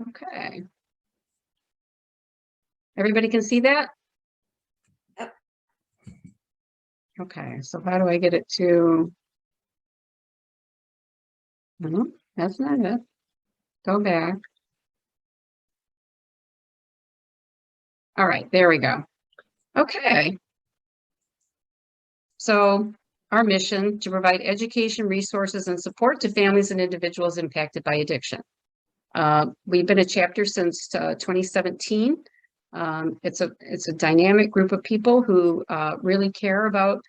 Okay. Everybody can see that? Yep. Okay, so how do I get it to? No, that's not it. Go back. All right, there we go. Okay. So our mission to provide education, resources, and support to families and individuals impacted by addiction. We've been a chapter since 2017. It's a dynamic group of people who really care about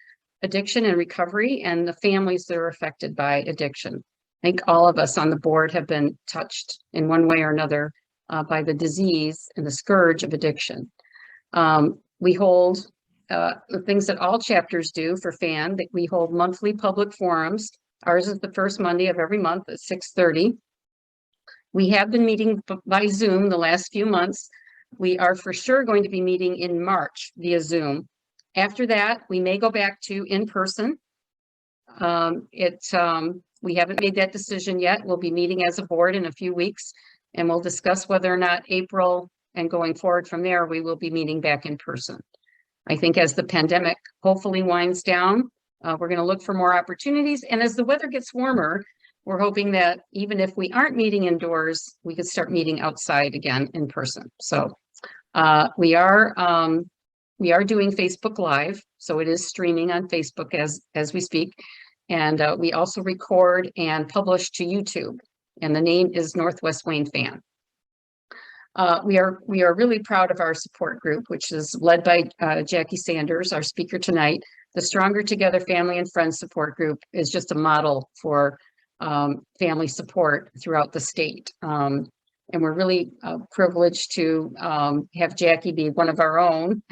addiction and recovery and the families that are affected by addiction. I think all of us on the board have been touched in one way or another by the disease and the scourge of addiction. We hold the things that all chapters do for FAN, that we hold monthly public forums. Ours is the first Monday of every month at 6:30. We have been meeting by Zoom the last few months. We are for sure going to be meeting in March via Zoom. After that, we may go back to in person. We haven't made that decision yet. We'll be meeting as a board in a few weeks, and we'll discuss whether or not April and going forward from there, we will be meeting back in person. I think as the pandemic hopefully winds down, we're going to look for more opportunities. And as the weather gets warmer, we're hoping that even if we aren't meeting indoors, we could start meeting outside again in person. So we are doing Facebook Live, so it is streaming on Facebook as we speak, and we also record and publish to YouTube. And the name is Northwest Wayne Fan. We are really proud of our support group, which is led by Jackie Sanders, our speaker tonight. The Stronger Together Family and Friends Support Group is just a model for family support throughout the state. And we're really privileged to have Jackie be one of our own,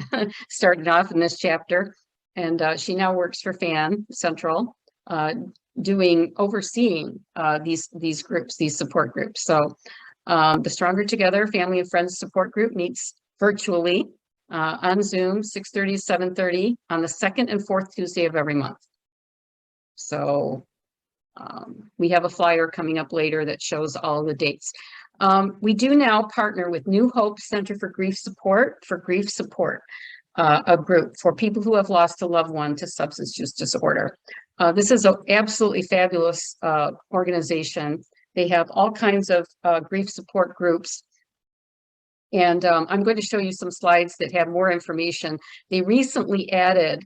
started off in this chapter. And she now works for FAN Central, overseeing these groups, these support groups. So the Stronger Together Family and Friends Support Group meets virtually on Zoom, 6:30, 7:30 on the second and fourth Tuesday of every month. So we have a flyer coming up later that shows all the dates. We do now partner with New Hope Center for Grief Support, a group for people who have lost a loved one to substance use disorder. This is an absolutely fabulous organization. They have all kinds of grief support groups. And I'm going to show you some slides that have more information. They recently added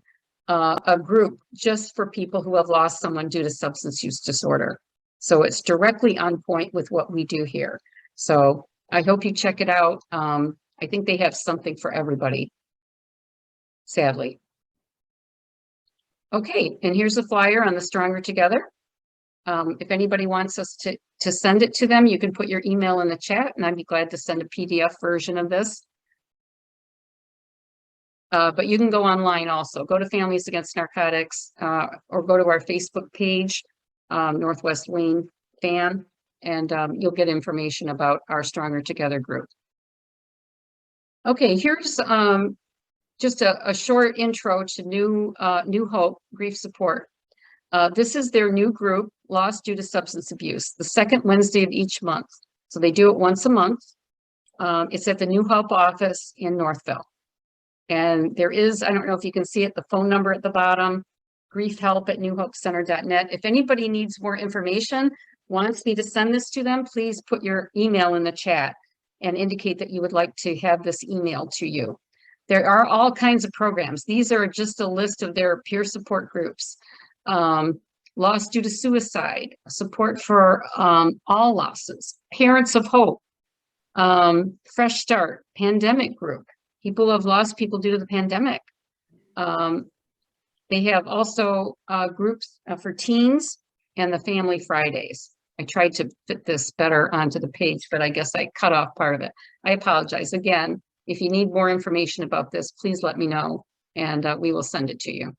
a group just for people who have lost someone due to substance use disorder. So it's directly on point with what we do here. So I hope you check it out. I think they have something for everybody, sadly. Okay, and here's a flyer on the Stronger Together. If anybody wants us to send it to them, you can put your email in the chat, and I'd be glad to send a PDF version of this. But you can go online also. Go to Families Against Narcotics, or go to our Facebook page, Northwest Wayne Fan, and you'll get information about our Stronger Together group. Okay, here's just a short intro to New Hope Grief Support. This is their new group, Lost Due to Substance Abuse, the second Wednesday of each month. So they do it once a month. It's at the New Hope office in Northville. And there is, I don't know if you can see it, the phone number at the bottom, griefhelp@newhopecenter.net. If anybody needs more information, wants me to send this to them, please put your email in the chat and indicate that you would like to have this emailed to you. There are all kinds of programs. These are just a list of their peer support groups. Loss due to suicide, support for all losses, Parents of Hope, Fresh Start, Pandemic Group, people who have lost people due to the pandemic. They have also groups for teens and the Family Fridays. I tried to fit this better onto the page, but I guess I cut off part of it. I apologize. Again, if you need more information about this, please let me know, and we will send it to you.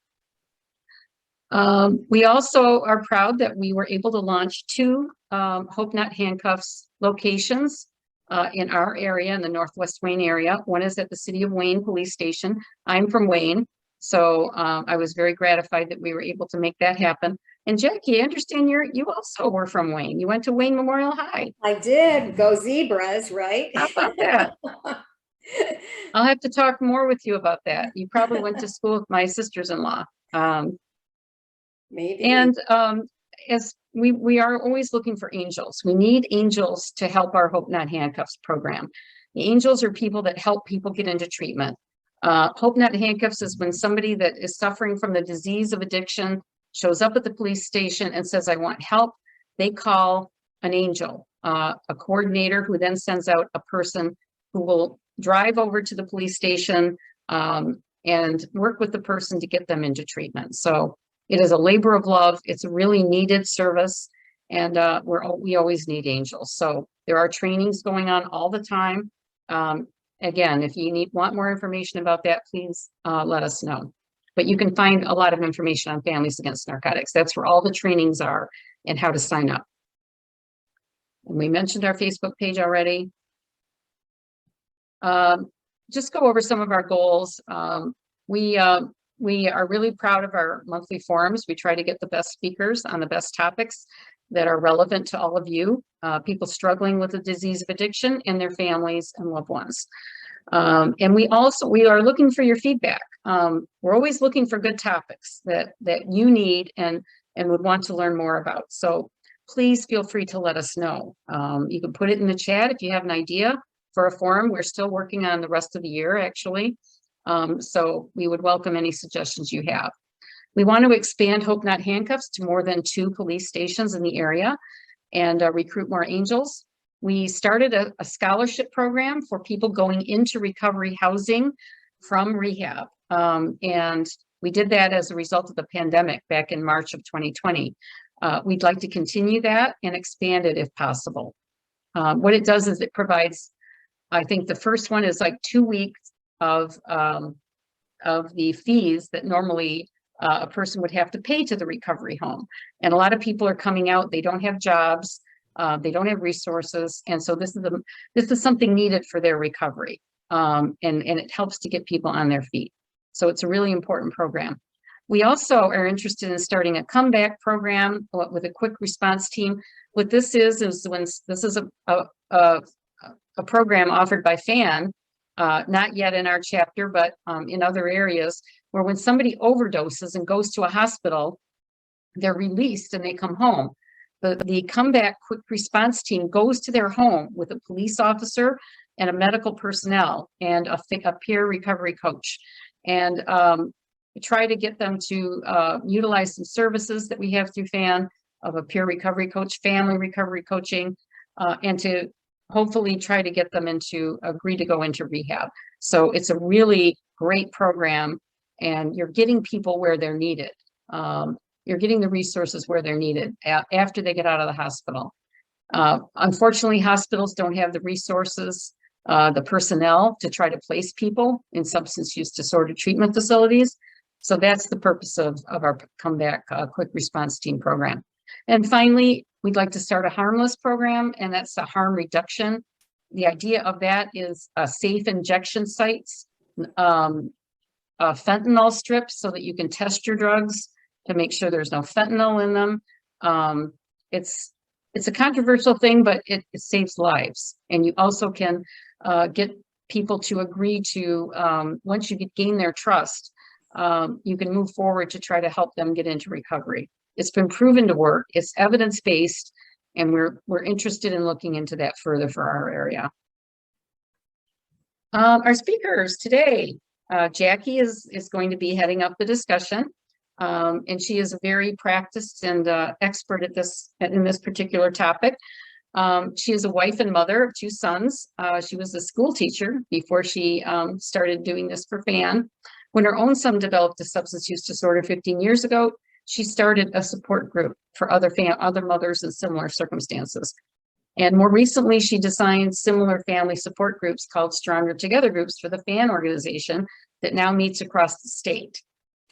We also are proud that we were able to launch 2 Hope Not Handcuffs locations in our area, in the Northwest Wayne area. One is at the City of Wayne Police Station. I'm from Wayne, so I was very gratified that we were able to make that happen. And Jackie, I understand you also were from Wayne. You went to Wayne Memorial High. I did. Go Zebras, right? How about that? I'll have to talk more with you about that. You probably went to school with my sisters-in-law. Maybe. And as we are always looking for angels. We need angels to help our Hope Not Handcuffs program. The angels are people that help people get into treatment. Hope Not Handcuffs is when somebody that is suffering from the disease of addiction shows up at the police station and says, I want help. They call an angel, a coordinator, who then sends out a person who will drive over to the police station and work with the person to get them into treatment. So it is a labor of love. It's a really needed service, and we always need angels. So there are trainings going on all the time. Again, if you want more information about that, please let us know. But you can find a lot of information on Families Against Narcotics. That's where all the trainings are and how to sign up. And we mentioned our Facebook page already. Just go over some of our goals. We are really proud of our monthly forums. We try to get the best speakers on the best topics that are relevant to all of you, people struggling with the disease of addiction and their families and loved ones. And we are looking for your feedback. We're always looking for good topics that you need and would want to learn more about. So please feel free to let us know. You can put it in the chat if you have an idea for a forum. We're still working on the rest of the year, actually. So we would welcome any suggestions you have. We want to expand Hope Not Handcuffs to more than 2 police stations in the area and recruit more angels. We started a scholarship program for people going into recovery housing from rehab. And we did that as a result of the pandemic back in March of 2020. We'd like to continue that and expand it if possible. What it does is it provides, I think the first one is like 2 weeks of the fees that normally a person would have to pay to the recovery home. And a lot of people are coming out, they don't have jobs, they don't have resources. And so this is something needed for their recovery. And it helps to get people on their feet. So it's a really important program. We also are interested in starting a comeback program with a quick response team. What this is when this is a program offered by FAN, not yet in our chapter, but in other areas, where when somebody overdoses and goes to a hospital, they're released and they come home. The comeback quick response team goes to their home with a police officer and a medical personnel and a peer recovery coach. And try to get them to utilize some services that we have through FAN of a peer recovery coach, family recovery coaching, and to hopefully try to get them agree to go into rehab. So it's a really great program, and you're getting people where they're needed. You're getting the resources where they're needed after they get out of the hospital. Unfortunately, hospitals don't have the resources, the personnel to try to place people in substance use disorder treatment facilities. So that's the purpose of our comeback quick response team program. And finally, we'd like to start a harmless program, and that's a harm reduction. The idea of that is safe injection sites, fentanyl strips so that you can test your drugs to make sure there's no fentanyl in them. It's a controversial thing, but it saves lives. And you also can get people to agree to, once you gain their trust, you can move forward to try to help them get into recovery. It's been proven to work. It's evidence-based, and we're interested in looking into that further for our area. Our speakers today, Jackie is going to be heading up the discussion, and she is a very practiced and expert in this particular topic. She is a wife and mother of 2 sons. She was a school teacher before she started doing this for FAN. When her own son developed a substance use disorder 15 years ago, she started a support group for other mothers in similar circumstances. And more recently, she designed similar family support groups called Stronger Together groups for the FAN organization that now meets across the state.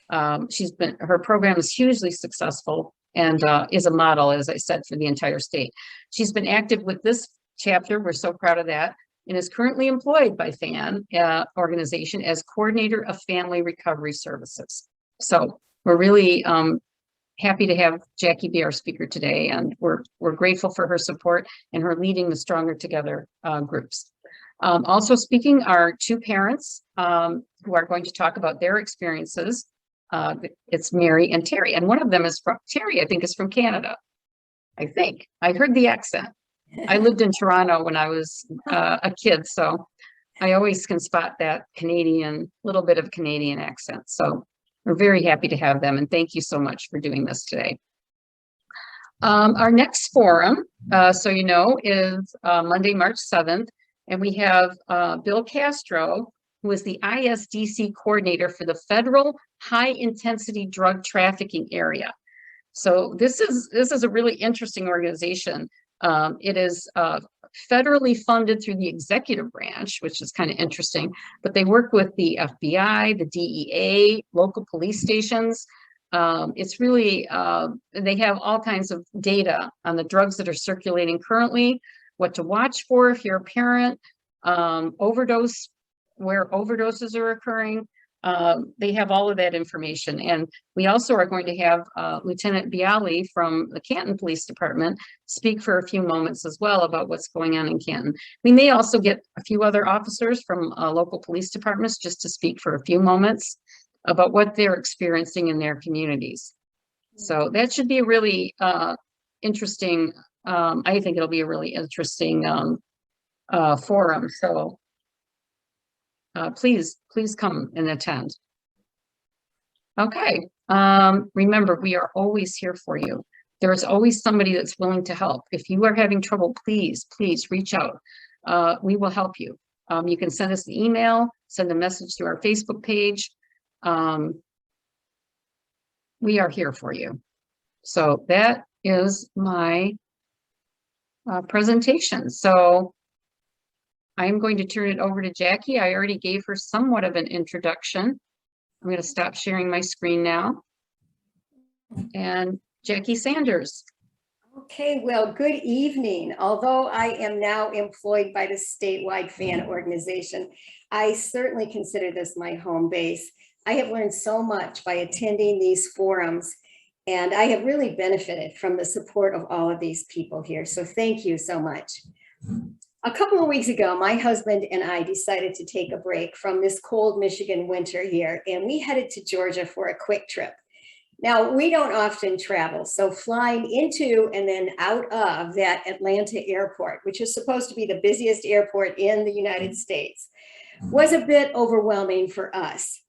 Her program is hugely successful and is a model, as I said, for the entire state. She's been active with this chapter. We're so proud of that. And is currently employed by FAN organization as coordinator of family recovery services. So we're really happy to have Jackie be our speaker today, and we're grateful for her support and her leading the Stronger Together groups. Also speaking are two parents who are going to talk about their experiences. It's Mary and Terry, and one of them is from Terry, I think, is from Canada. I think I heard the accent. I lived in Toronto when I was a kid, so I always can spot that little bit of Canadian accent. So we're very happy to have them, and thank you so much for doing this today. Our next forum, so you know, is Monday, March 7th, and we have Bill Castro, who is the Isdc coordinator for the Federal High Intensity Drug Trafficking Area. So this is a really interesting organization. It is federally funded through the executive branch, which is kind of interesting, but they work with the FBI, the DEA, local police stations. It's really, they have all kinds of data on the drugs that are circulating currently, what to watch for if you're a parent, overdose, where overdoses are occurring. They have all of that information. And we also are going to have Lieutenant Bialy from the Canton Police Department speak for a few moments as well about what's going on in Canton. We may also get a few other officers from local police departments just to speak for a few moments about what they're experiencing in their communities. So that should be a really interesting, I think it'll be a really interesting forum. So please come and attend. Okay, remember, we are always here for you. There is always somebody that's willing to help. If you are having trouble, please reach out. We will help you. You can send us an email, send a message to our Facebook page. We are here for you. So that is my presentation. So I'm going to turn it over to Jackie. I already gave her somewhat of an introduction. I'm going to stop sharing my screen now. And Jackie Sanders. Okay, well, good evening. Although I am now employed by the statewide FAN organization, I certainly consider this my home base. I have learned so much by attending these forums, and I have really benefited from the support of all of these people here. So thank you so much. A couple of weeks ago, my husband and I decided to take a break from this cold Michigan winter here, and we headed to Georgia for a quick trip. Now, we don't often travel, so flying into and then out of that Atlanta airport, which is supposed to be the busiest airport in the United States, was a bit overwhelming for us.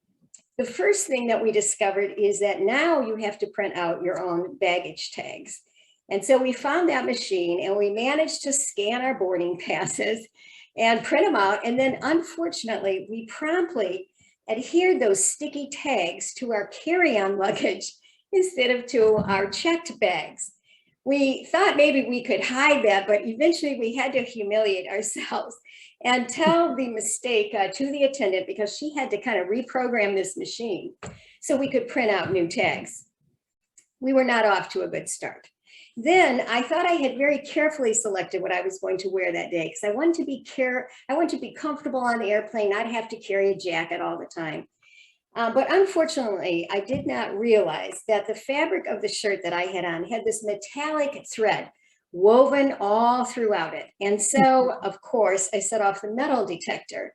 The first thing that we discovered is that now you have to print out your own baggage tags. And so we found that machine and we managed to scan our boarding passes and print them out. And then unfortunately, we promptly adhered those sticky tags to our carry-on luggage instead of to our checked bags. We thought maybe we could hide that, but eventually we had to humiliate ourselves and tell the mistake to the attendant, because she had to kind of reprogram this machine so we could print out new tags. We were not off to a good start. Then I thought I had very carefully selected what I was going to wear that day, because I wanted to be comfortable on the airplane, not have to carry a jacket all the time. But unfortunately, I did not realize that the fabric of the shirt that I had on had this metallic thread woven all throughout it. And so, of course, I set off the metal detector,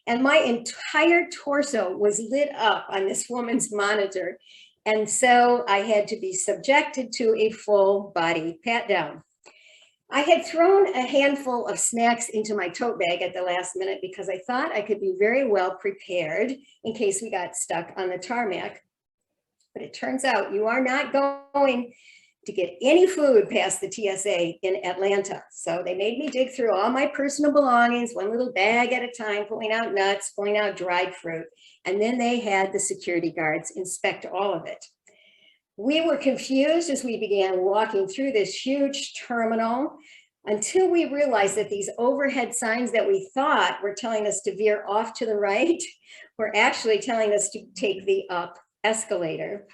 and my entire torso was lit up on this woman's monitor. And so I had to be subjected to a full body pat down. I had thrown a handful of snacks into my tote bag at the last minute because I thought I could be very well prepared in case we got stuck on the tarmac. But it turns out you are not going to get any food past the TSA in Atlanta. So they made me dig through all my personal belongings, one little bag at a time, pulling out nuts, pulling out dried fruit. And then they had the security guards inspect all of it. We were confused as we began walking through this huge terminal until we realized that these overhead signs that we thought were telling us to veer off to the right were actually telling us to take the up escalator.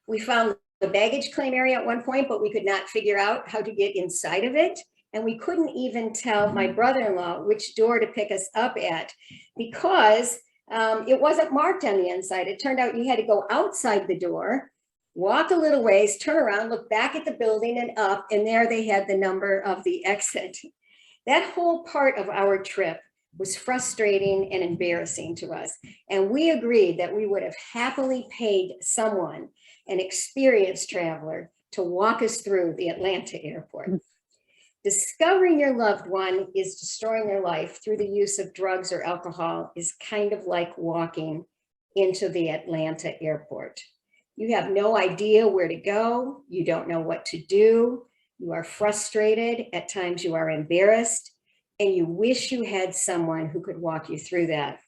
We found the baggage claim area at one point, but we could not figure out how to get inside of it. And we couldn't even tell my brother-in-law which door to pick us up at, because it wasn't marked on the inside. It turned out you had to go outside the door walk a little ways, turn around, look back at the building and up, and there they had the number of the exit. That whole part of our trip was frustrating and embarrassing to us. And we agreed that we would have happily paid someone, an experienced traveler, to walk us through the Atlanta airport. Discovering your loved one is destroying their life through the use of drugs or alcohol is kind of like walking into the Atlanta airport. You have no idea where to go. You don't know what to do. You are frustrated. At times you are embarrassed, and you wish you had someone who could walk you through that.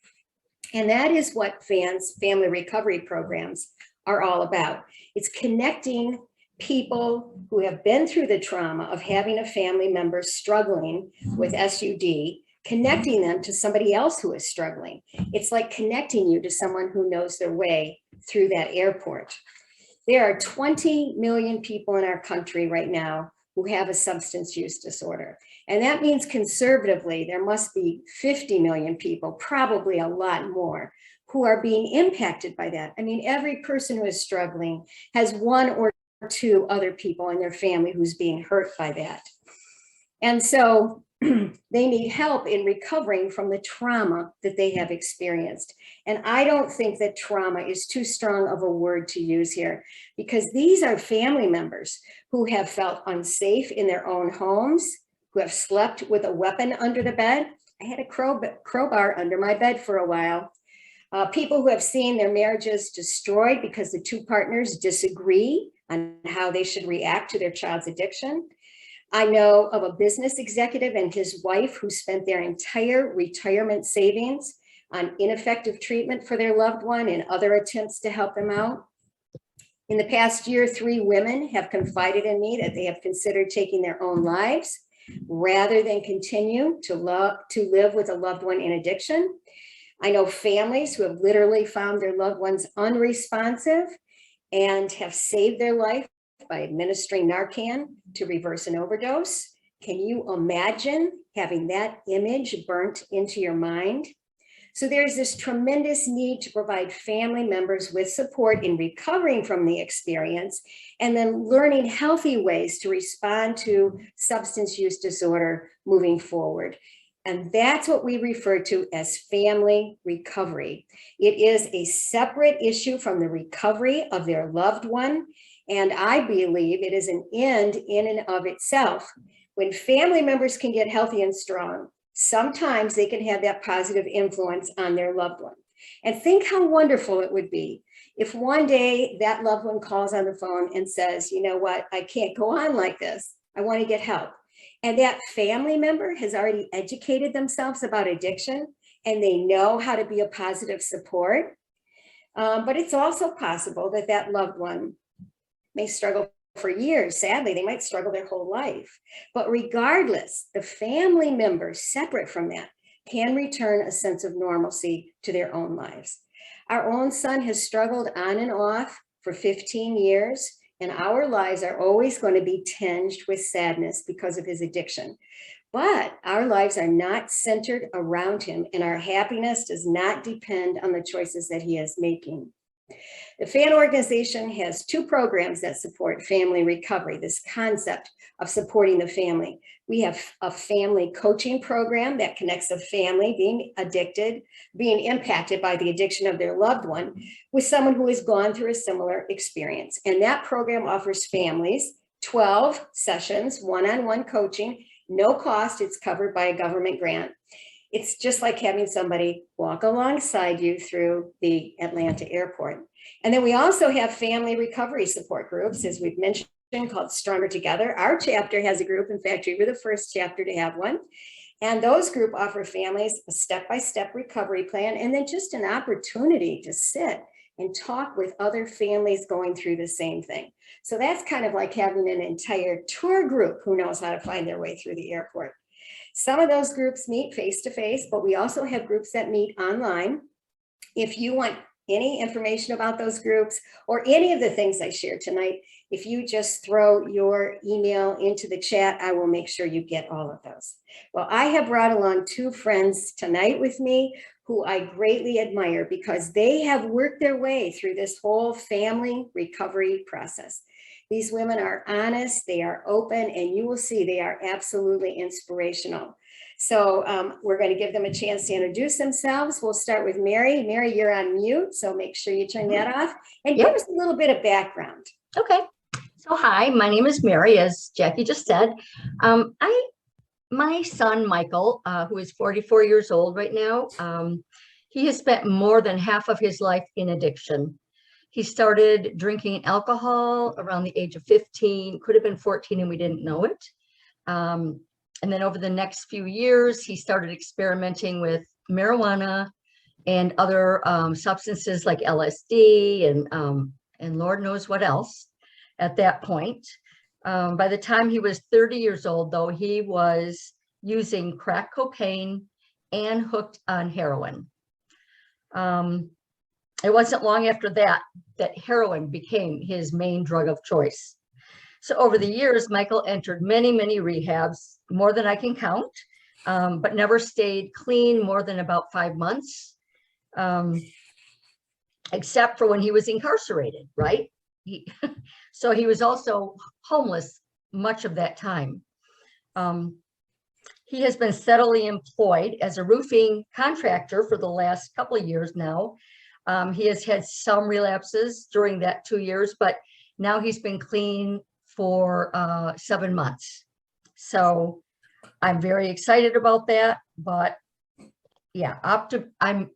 And that is what family recovery programs are all about. It's connecting people who have been through the trauma of having a family member struggling with SUD, connecting them to somebody else who is struggling. It's like connecting you to someone who knows their way through that airport. There are 20 million people in our country right now who have a substance use disorder. And that means conservatively, there must be 50 million people, probably a lot more, who are being impacted by that. I mean, every person who is struggling has one or two other people in their family who's being hurt by that. And so they need help in recovering from the trauma that they have experienced. And I don't think that trauma is too strong of a word to use here, because these are family members who have felt unsafe in their own homes, who have slept with a weapon under the bed. I had a crowbar under my bed for a while. People who have seen their marriages destroyed because the two partners disagree on how they should react to their child's addiction. I know of a business executive and his wife who spent their entire retirement savings on ineffective treatment for their loved one and other attempts to help them out. In the past year, 3 women have confided in me that they have considered taking their own lives rather than continue to live with a loved one in addiction. I know families who have literally found their loved ones unresponsive and have saved their life by administering Narcan to reverse an overdose. Can you imagine having that image burnt into your mind? So there's this tremendous need to provide family members with support in recovering from the experience, and then learning healthy ways to respond to substance use disorder moving forward. And that's what we refer to as family recovery. It is a separate issue from the recovery of their loved one. And I believe it is an end in and of itself. When family members can get healthy and strong, sometimes they can have that positive influence on their loved one. And think how wonderful it would be if one day that loved one calls on the phone and says, you know what, I can't go on like this. I want to get help. And that family member has already educated themselves about addiction and they know how to be a positive support. But it's also possible that that loved one may struggle for years. Sadly, they might struggle their whole life. But regardless, the family members separate from that can return a sense of normalcy to their own lives. Our own son has struggled on and off for 15 years, and our lives are always going to be tinged with sadness because of his addiction. But our lives are not centered around him, and our happiness does not depend on the choices that he is making. The FAN organization has 2 programs that support family recovery, this concept of supporting the family. We have a family coaching program that connects a family being addicted, being impacted by the addiction of their loved one, with someone who has gone through a similar experience. And that program offers families 12 sessions, one-on-one coaching, no cost. It's covered by a government grant. It's just like having somebody walk alongside you through the Atlanta airport. And then we also have family recovery support groups, as we've mentioned, called Stronger Together. Our chapter has a group. In fact, we were the first chapter to have one. And those groups offer families a step-by-step recovery plan, and then just an opportunity to sit and talk with other families going through the same thing. So that's kind of like having an entire tour group who knows how to find their way through the airport. Some of those groups meet face-to-face, but we also have groups that meet online. If you want any information about those groups or any of the things I shared tonight, if you just throw your email into the chat, I will make sure you get all of those. Well, I have brought along 2 friends tonight with me who I greatly admire because they have worked their way through this whole family recovery process. These women are honest, they are open, and you will see they are absolutely inspirational. So we're going to give them a chance to introduce themselves. We'll start with Mary. Mary, you're on mute, so make sure you turn that off and give us a little bit of background. Okay. So hi, my name is Mary, as Jackie just said. My son, Michael, who is 44 years old right now, he has spent more than half of his life in addiction. He started drinking alcohol around the age of 15, could have been 14 and we didn't know it. And then over the next few years, he started experimenting with marijuana and other substances like LSD and Lord knows what else at that point. By the time he was 30 years old, though, he was using crack cocaine and hooked on heroin. It wasn't long after that heroin became his main drug of choice. So over the years, Michael entered many, many rehabs, more than I can count, but never stayed clean more than about 5 months, except for when he was incarcerated, right? So he was also homeless much of that time. He has been steadily employed as a roofing contractor for the last couple of years now. He has had some relapses during that 2 years, but now he's been clean for 7 months. So I'm very excited about that, but yeah, I'm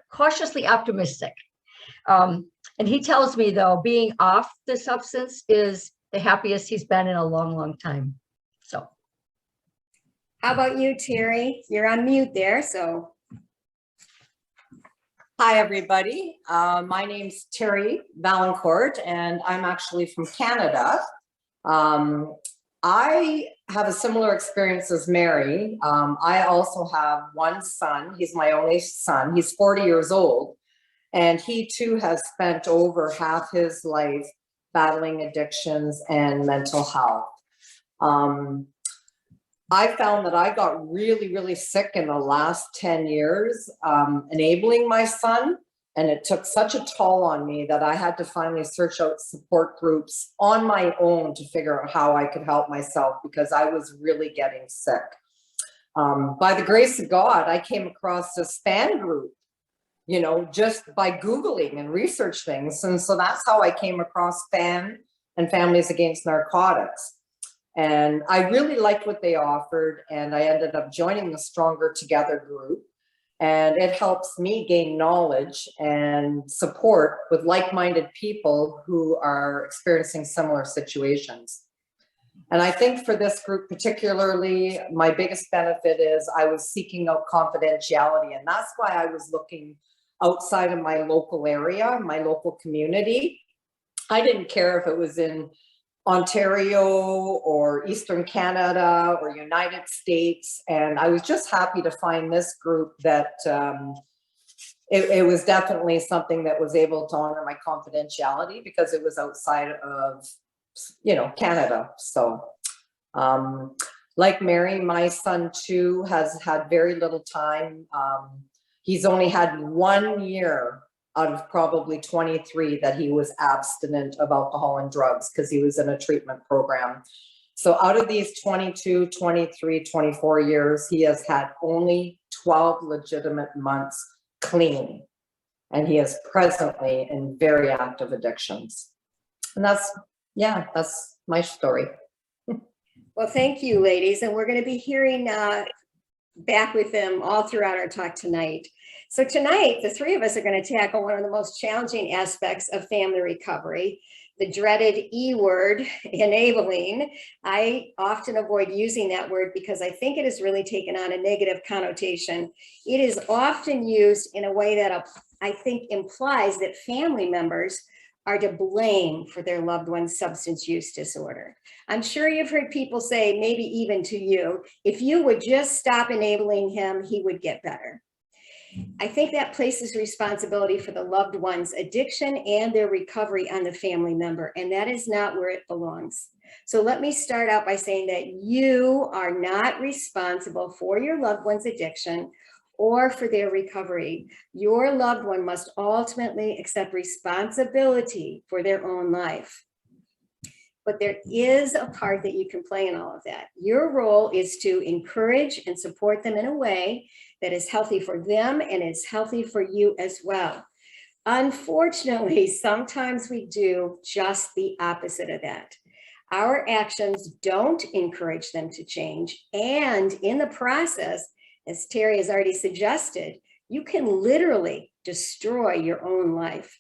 cautiously optimistic. And he tells me, though, being off the substance is the happiest he's been in a long, long time. So. How about you, Terry? You're on mute there, so. Hi, everybody. My name's Terry Valancourt, and I'm actually from Canada. I have a similar experience as Mary. I also have one son. He's my only son. He's 40 years old. And he too has spent over half his life battling addictions and mental health. I found that I got really, really sick in the last 10 years, enabling my son. And it took such a toll on me that I had to finally search out support groups on my own to figure out how I could help myself because I was really getting sick. By the grace of God, I came across this fan group, you know, just by Googling and research things. And so that's how I came across FAN and Families Against Narcotics. And I really liked what they offered. And I ended up joining the Stronger Together group. And it helps me gain knowledge and support with like-minded people who are experiencing similar situations. And I think for this group particularly, my biggest benefit is I was seeking out confidentiality. And that's why I was looking outside of my local area, my local community. I didn't care if it was in Ontario or Eastern Canada or United States. And I was just happy to find this group that it was definitely something that was able to honor my confidentiality because it was outside of, you know, Canada. So like Mary, my son too has had very little time. He's only had 1 year out of probably 23 that he was abstinent of alcohol and drugs because he was in a treatment program. So out of these 22, 23, 24 years, he has had only 12 legitimate months clean. And he is presently in very active addictions. And that's my story. Well, thank you, ladies. And we're going to be hearing back with them all throughout our talk tonight. So tonight, the three of us are going to tackle one of the most challenging aspects of family recovery, the dreaded E word, enabling. I often avoid using that word because I think it has really taken on a negative connotation. It is often used in a way that I think implies that family members are to blame for their loved one's substance use disorder. I'm sure you've heard people say, maybe even to you, if you would just stop enabling him, he would get better. I think that places responsibility for the loved one's addiction and their recovery on the family member, and that is not where it belongs. So let me start out by saying that you are not responsible for your loved one's addiction or for their recovery. Your loved one must ultimately accept responsibility for their own life. But there is a part that you can play in all of that. Your role is to encourage and support them in a way that is healthy for them and is healthy for you as well. Unfortunately, sometimes we do just the opposite of that. Our actions don't encourage them to change. And in the process, as Terry has already suggested, you can literally destroy your own life.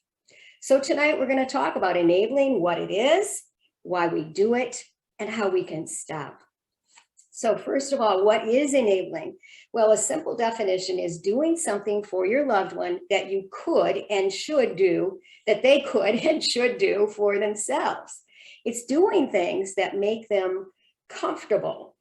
So tonight we're going to talk about enabling, what it is, why we do it, and how we can stop. So first of all, what is enabling? Well, a simple definition is doing something for your loved one that you could and should do, that they could and should do for themselves. It's doing things that make them comfortable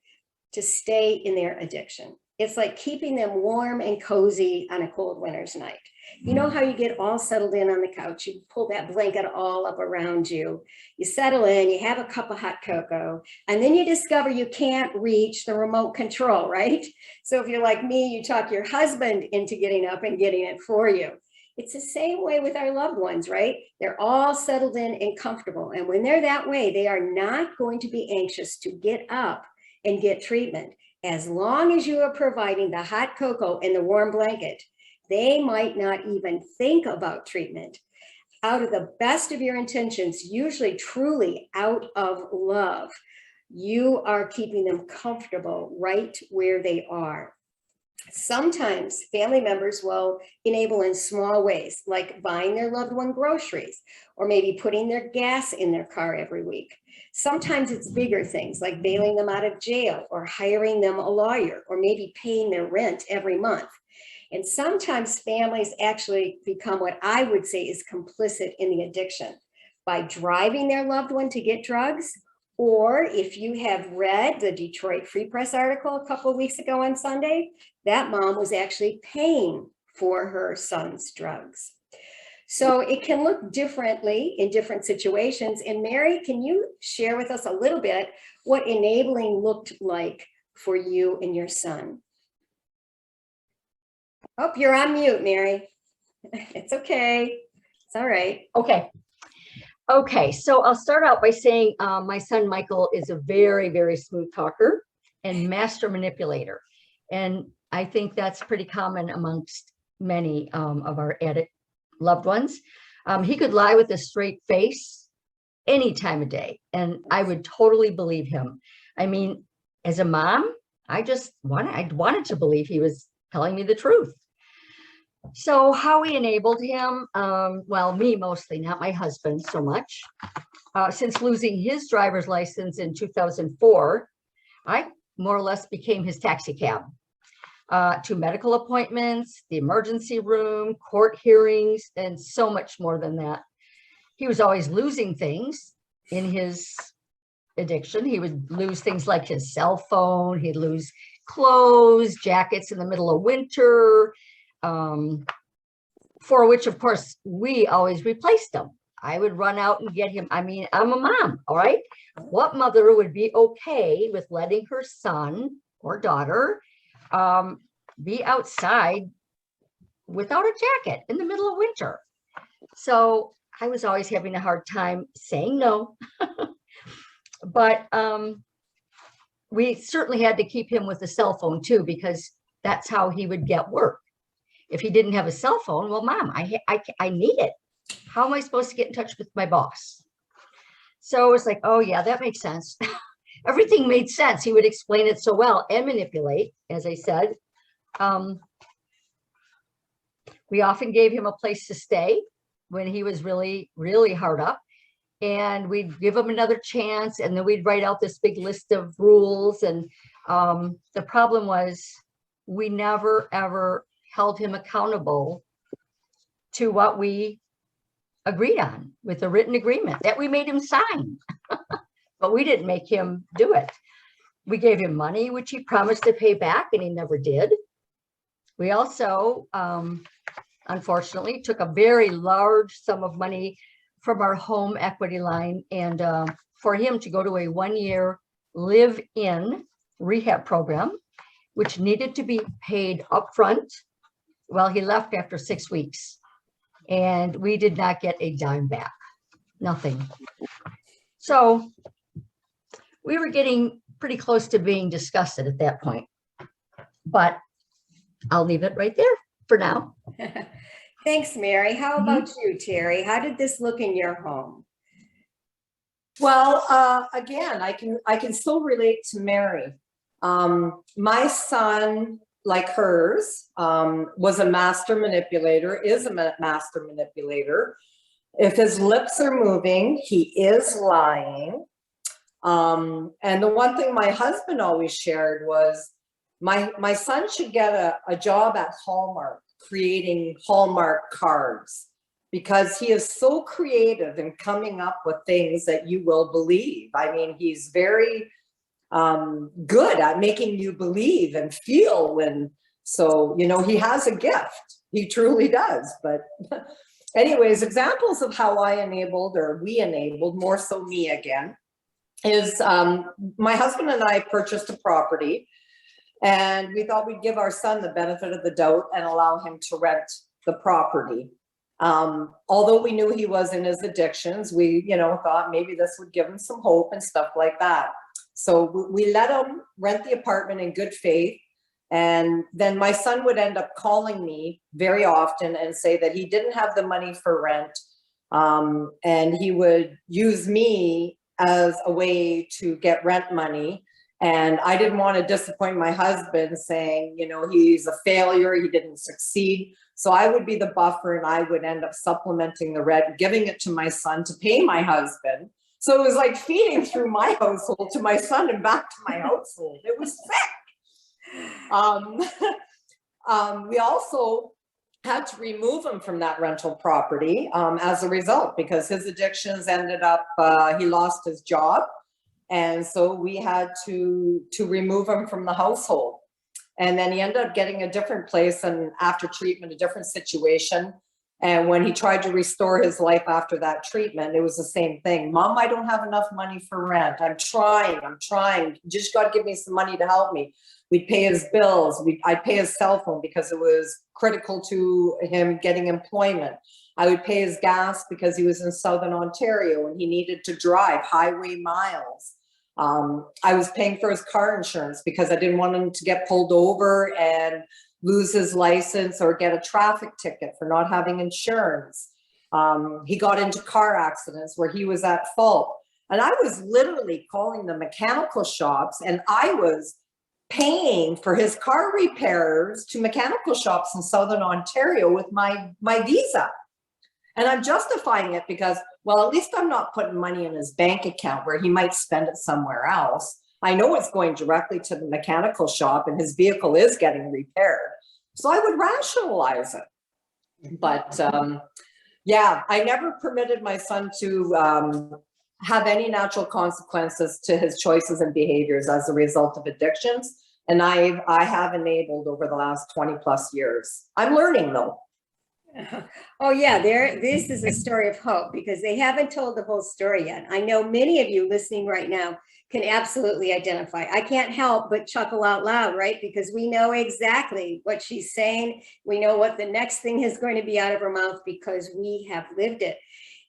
to stay in their addiction. It's like keeping them warm and cozy on a cold winter's night. You know how you get all settled in on the couch, you pull that blanket all up around you, you settle in, you have a cup of hot cocoa, and then you discover you can't reach the remote control, right? So if you're like me, you talk your husband into getting up and getting it for you. It's the same way with our loved ones, right? They're all settled in and comfortable. And when they're that way, they are not going to be anxious to get up and get treatment. As long as you are providing the hot cocoa and the warm blanket, they might not even think about treatment. Out of the best of your intentions, usually truly out of love, you are keeping them comfortable right where they are. Sometimes family members will enable in small ways, like buying their loved one groceries, or maybe putting their gas in their car every week. Sometimes it's bigger things like bailing them out of jail or hiring them a lawyer, or maybe paying their rent every month. And sometimes families actually become what I would say is complicit in the addiction by driving their loved one to get drugs. Or if you have read the Detroit Free Press article a couple of weeks ago on Sunday, that mom was actually paying for her son's drugs. So it can look differently in different situations. And Mary, can you share with us a little bit what enabling looked like for you and your son? Oh, you're on mute, Mary. It's okay. It's all right. Okay, so I'll start out by saying my son Michael is a very, very smooth talker and master manipulator. And I think that's pretty common amongst many of our addict loved ones. He could lie with a straight face any time of day, and I would totally believe him. I mean, as a mom, I wanted to believe he was telling me the truth. So how we enabled him, well, me mostly, not my husband so much. Since losing his driver's license in 2004, I more or less became his taxi cab to medical appointments, the emergency room, court hearings, and so much more than that. He was always losing things in his addiction. He would lose things like his cell phone, he'd lose clothes, jackets in the middle of winter, for which, of course, we always replaced them. I would run out and get him. I mean, I'm a mom, all right? What mother would be okay with letting her son or daughter be outside without a jacket in the middle of winter? So I was always having a hard time saying no. But we certainly had to keep him with a cell phone too, because that's how he would get work. If he didn't have a cell phone, well, Mom, I need it. How am I supposed to get in touch with my boss? So it was like, oh yeah, that makes sense. Everything made sense. He would explain it so well and manipulate, as I said. We often gave him a place to stay when he was really, really hard up. And we'd give him another chance, and then we'd write out this big list of rules. And the problem was we never, ever held him accountable to what we agreed on with a written agreement that we made him sign. But we didn't make him do it. We gave him money, which he promised to pay back, and he never did. We also, unfortunately, took a very large sum of money from our home equity line, and for him to go to a 1-year live-in rehab program. which needed to be paid upfront. Well, he left after 6 weeks, and we did not get a dime back, nothing. So we were getting pretty close to being disgusted at that point, but I'll leave it right there for now. Thanks, Mary. How about you, Terry? How did this look in your home? Well, again, I can still relate to Mary. My son, like hers, was a master manipulator, is a master manipulator. If his lips are moving, he is lying. And the one thing my husband always shared was my son should get a job at Hallmark, creating Hallmark cards, because he is so creative in coming up with things that you will believe. I mean, he's very good at making you believe and feel. And so, you know, he has a gift. He truly does. But anyways, examples of how I enabled, or we enabled, more so me again, is my husband and I purchased a property, and we thought we'd give our son the benefit of the doubt and allow him to rent the property. Although we knew he was in his addictions, we, you know, thought maybe this would give him some hope and stuff like that. So we let him rent the apartment in good faith. And then my son would end up calling me very often and say that he didn't have the money for rent. And he would use me as a way to get rent money. And I didn't want to disappoint my husband, saying, you know, he's a failure, he didn't succeed. So I would be the buffer, and I would end up supplementing the rent, giving it to my son to pay my husband. So it was like feeding through my household to my son and back to my household. It was sick. We also had to remove him from that rental property as a result, because his addictions ended up, he lost his job. And so we had to remove him from the household. And then he ended up getting a different place, and after treatment, a different situation. And when he tried to restore his life after that treatment, it was the same thing. Mom, I don't have enough money for rent. I'm trying. You just got to give me some money to help me. We'd pay his bills. I'd pay his cell phone because it was critical to him getting employment. I would pay his gas because he was in Southern Ontario and he needed to drive highway miles. I was paying for his car insurance because I didn't want him to get pulled over and lose his license or get a traffic ticket for not having insurance. He got into car accidents where he was at fault. And I was literally calling the mechanical shops, and I was paying for his car repairs to mechanical shops in Southern Ontario with my visa. And I'm justifying it because, well, at least I'm not putting money in his bank account where he might spend it somewhere else. I know it's going directly to the mechanical shop, and his vehicle is getting repaired. So I would rationalize it. But yeah, I never permitted my son to have any natural consequences to his choices and behaviors as a result of addictions. And I have enabled over the last 20 plus years. I'm learning though. Oh yeah, this is a story of hope, because they haven't told the whole story yet. I know many of you listening right now can absolutely identify. I can't help but chuckle out loud, right? Because we know exactly what she's saying. We know what the next thing is going to be out of her mouth because we have lived it.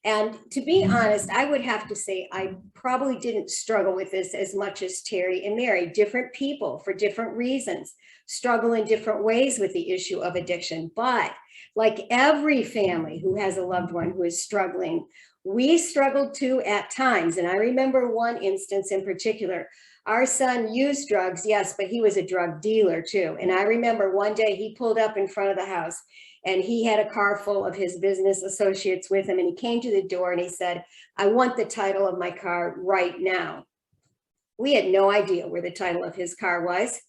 And to be honest, I would have to say I probably didn't struggle with this as much as Terry and Mary. Different people for different reasons struggle in different ways with the issue of addiction. But like every family who has a loved one who is struggling, we struggled too at times. And I remember one instance in particular. Our son used drugs, yes, but he was a drug dealer too. And I remember one day he pulled up in front of the house, and he had a car full of his business associates with him. And he came to the door and he said, I want the title of my car right now. We had no idea where the title of his car was.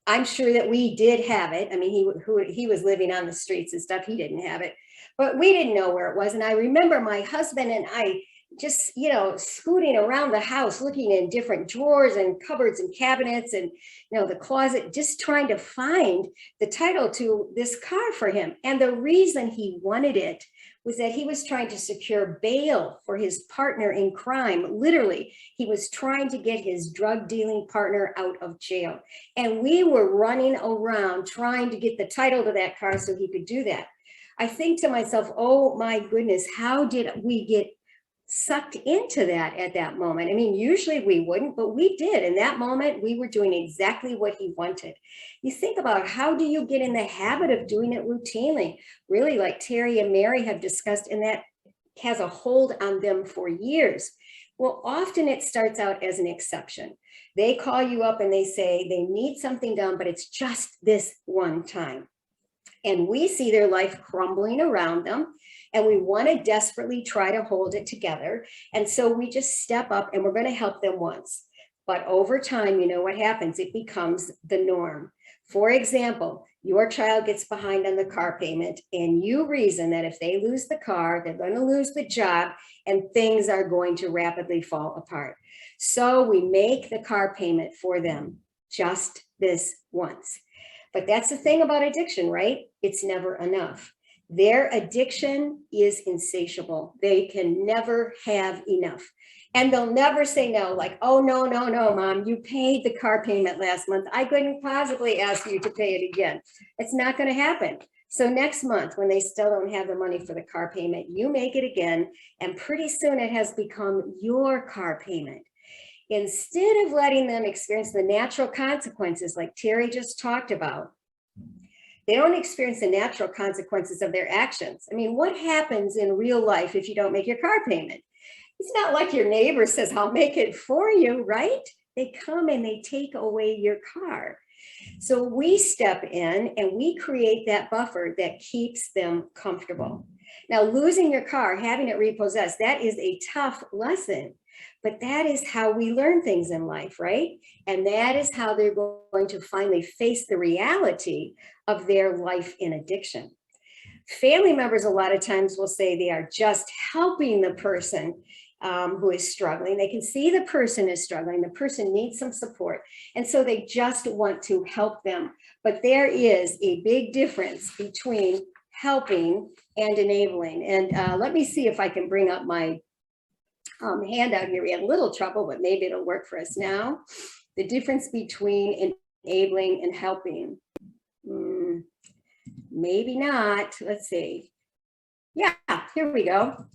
I'm sure that we did have it. I mean, he was living on the streets and stuff. He didn't have it, but we didn't know where it was. And I remember my husband and I just, you know, scooting around the house, looking in different drawers and cupboards and cabinets and, you know, the closet, just trying to find the title to this car for him. And the reason he wanted it was that he was trying to secure bail for his partner in crime. Literally, he was trying to get his drug dealing partner out of jail. And we were running around trying to get the title to that car so he could do that. I think to myself, oh my goodness, how did we get sucked into that at that moment? I mean, usually we wouldn't, but we did. In that moment, we were doing exactly what he wanted. You think about how do you get in the habit of doing it routinely? Really, like Terry and Mary have discussed, and that has a hold on them for years. Well, often it starts out as an exception. They call you up and they say they need something done, but it's just this one time. And we see their life crumbling around them, and we want to desperately try to hold it together. And so we just step up and we're going to help them once. But over time, you know what happens? It becomes the norm. For example, your child gets behind on the car payment, and you reason that if they lose the car, they're going to lose the job and things are going to rapidly fall apart. So we make the car payment for them just this once. But that's the thing about addiction, right? It's never enough. Their addiction is insatiable. They can never have enough. And they'll never say no, like, oh, no, mom, you paid the car payment last month. I couldn't possibly ask you to pay it again. It's not going to happen. So next month, when they still don't have the money for the car payment, you make it again. And pretty soon it has become your car payment. Instead of letting them experience the natural consequences like Terry just talked about, they don't experience the natural consequences of their actions. I mean, what happens in real life if you don't make your car payment? It's not like your neighbor says, I'll make it for you, right? They come and they take away your car. So we step in and we create that buffer that keeps them comfortable. Now, losing your car, having it repossessed, that is a tough lesson. But that is how we learn things in life, right? And that is how they're going to finally face the reality of their life in addiction. Family members a lot of times will say they are just helping the person who is struggling. They can see the person is struggling. The person needs some support. And so they just want to help them. But there is a big difference between helping and enabling. And let me see if I can bring up my handout here. We had a little trouble, but maybe it'll work for us now. The difference between enabling and helping. Maybe not. Let's see. Yeah, here we go.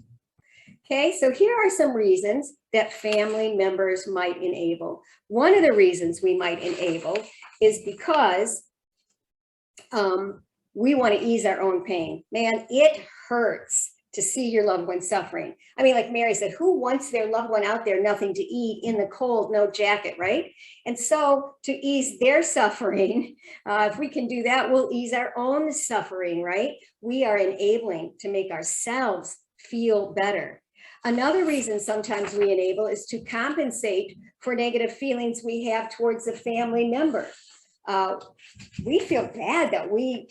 Okay, so here are some reasons that family members might enable. One of the reasons we might enable is because we want to ease our own pain. Man, it hurts to see your loved one suffering. I mean, like Mary said, who wants their loved one out there, nothing to eat, in the cold, no jacket, right? And so to ease their suffering, if we can do that, we'll ease our own suffering, right? We are enabling to make ourselves feel better. Another reason sometimes we enable is to compensate for negative feelings we have towards a family member. We feel bad that we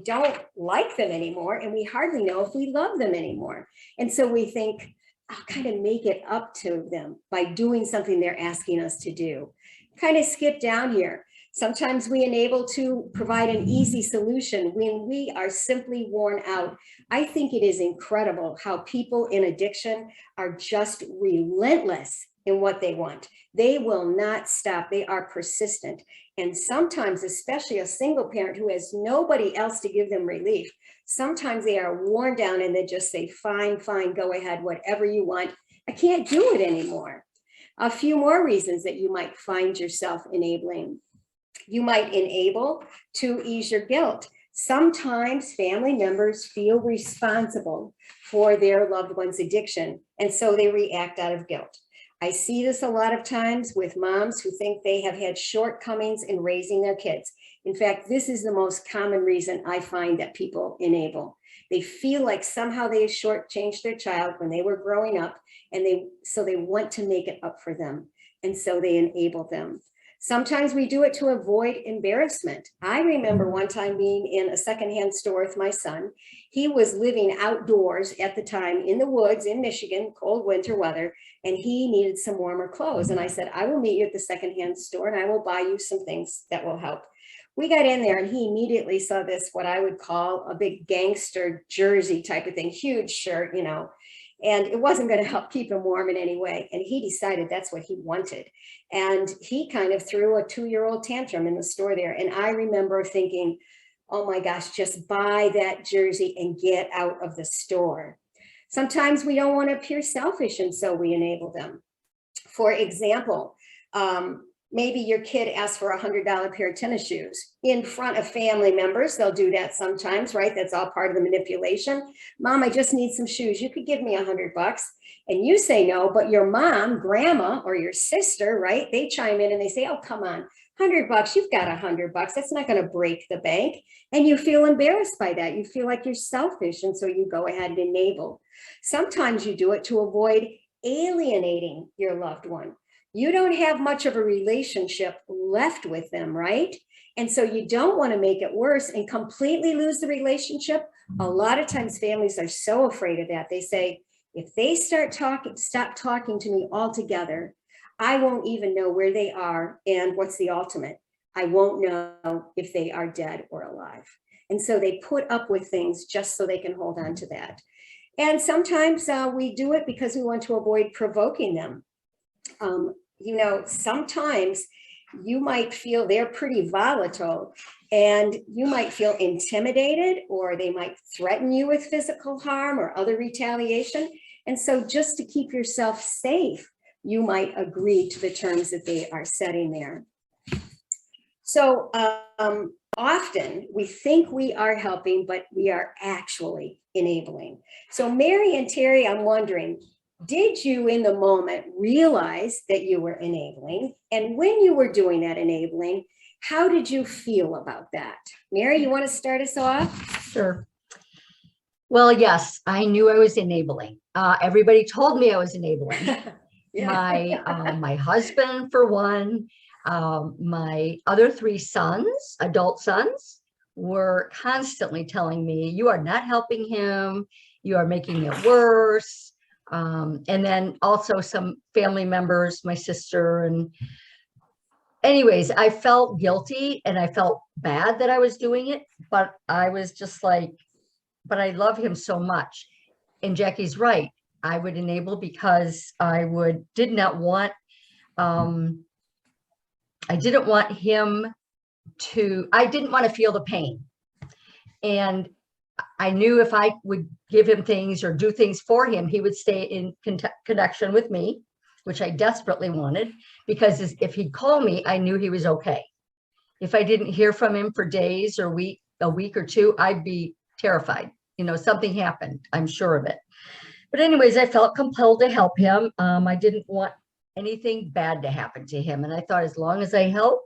don't like them anymore, and we hardly know if we love them anymore. And so we think, I'll kind of make it up to them by doing something they're asking us to do. Kind of skip down here. Sometimes we enable to provide an easy solution when we are simply worn out. I think it is incredible how people in addiction are just relentless in what they want. They will not stop. They are persistent. And sometimes, especially a single parent who has nobody else to give them relief, sometimes they are worn down and they just say, fine, go ahead, whatever you want. I can't do it anymore. A few more reasons that you might find yourself enabling. You might enable to ease your guilt. Sometimes family members feel responsible for their loved one's addiction, and so they react out of guilt. I see this a lot of times with moms who think they have had shortcomings in raising their kids. In fact, this is the most common reason I find that people enable. They feel like somehow they shortchanged their child when they were growing up, and so they want to make it up for them, and so they enable them. Sometimes we do it to avoid embarrassment. I remember one time being in a secondhand store with my son. He was living outdoors at the time in the woods in Michigan, cold winter weather, and he needed some warmer clothes. And I said, I will meet you at the secondhand store and I will buy you some things that will help. We got in there and he immediately saw this, what I would call a big gangster jersey type of thing, huge shirt, you know, and it wasn't going to help keep him warm in any way. And he decided that's what he wanted. And he kind of threw a 2-year-old tantrum in the store there. And I remember thinking, oh my gosh, just buy that jersey and get out of the store. Sometimes we don't want to appear selfish, and so we enable them. For example, maybe your kid asks for $100 pair of tennis shoes in front of family members. They'll do that sometimes, right? That's all part of the manipulation. Mom, I just need some shoes. You could give me $100. And you say no, but your mom, grandma, or your sister, right? They chime in and they say, oh, come on, $100, you've got $100. That's not going to break the bank. And you feel embarrassed by that. You feel like you're selfish. And so you go ahead and enable. Sometimes you do it to avoid alienating your loved one. You don't have much of a relationship left with them, right? And so you don't want to make it worse and completely lose the relationship. A lot of times families are so afraid of that. They say, if they stop talking to me altogether, I won't even know where they are. And what's the ultimate? I won't know if they are dead or alive. And so they put up with things just so they can hold on to that. And sometimes we do it because we want to avoid provoking them. You know, sometimes you might feel they're pretty volatile and you might feel intimidated, or they might threaten you with physical harm or other retaliation. And so just to keep yourself safe, you might agree to the terms that they are setting there. So often we think we are helping, but we are actually enabling. So Mary and Terry, I'm wondering, did you in the moment realize that you were enabling? And when you were doing that enabling, how did you feel about that? Mary, you want to start us off? Sure. Well, yes, I knew I was enabling. Everybody told me I was enabling. Yeah. My husband, for one, my other 3 sons, adult sons, were constantly telling me, you are not helping him. You are making it worse. And then also some family members, my sister, and anyways, I felt guilty and I felt bad that I was doing it, but I was just like, but I love him so much. And Jackie's right. I would enable because I didn't want him to, I didn't want to feel the pain. And I knew if I would give him things or do things for him, he would stay in connection with me, which I desperately wanted, because if he'd call me, I knew he was okay. If I didn't hear from him for days or a week or 2, I'd be terrified. You know, something happened, I'm sure of it. But anyways, I felt compelled to help him. I didn't want anything bad to happen to him. And I thought, as long as I help,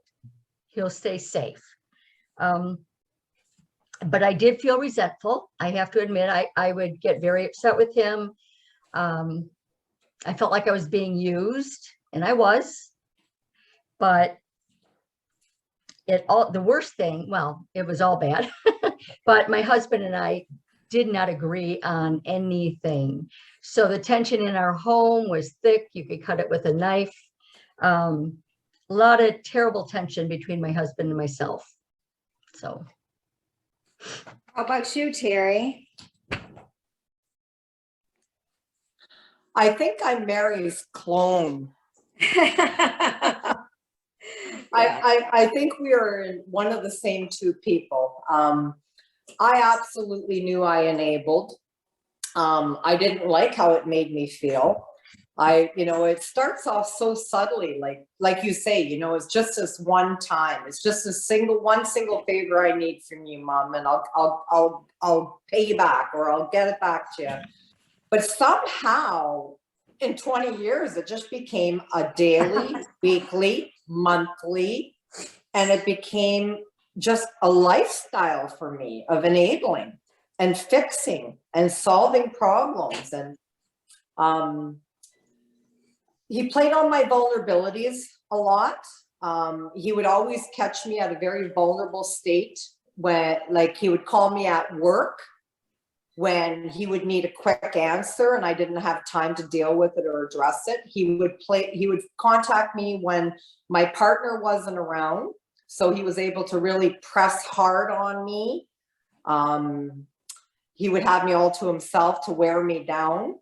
he'll stay safe. But I did feel resentful. I have to admit, I would get very upset with him. I felt like I was being used, and I was. But the worst thing, well, it was all bad. But my husband and I did not agree on anything. So the tension in our home was thick. You could cut it with a knife. A lot of terrible tension between my husband and myself. So. How about you, Terry? I think I'm Mary's clone. I think we are one of the same 2 people. I absolutely knew I enabled. I didn't like how it made me feel. It starts off so subtly, like you say, it's just this one time. It's just one single favor I need from you, Mom, and I'll pay you back, or I'll get it back to you. But somehow in 20 years, it just became a daily, weekly, monthly, and it became just a lifestyle for me of enabling and fixing and solving problems. And he played on my vulnerabilities a lot. He would always catch me at a very vulnerable state when, like, he would call me at work when he would need a quick answer and I didn't have time to deal with it or address it. He would contact me when my partner wasn't around. So he was able to really press hard on me. He would have me all to himself to wear me down.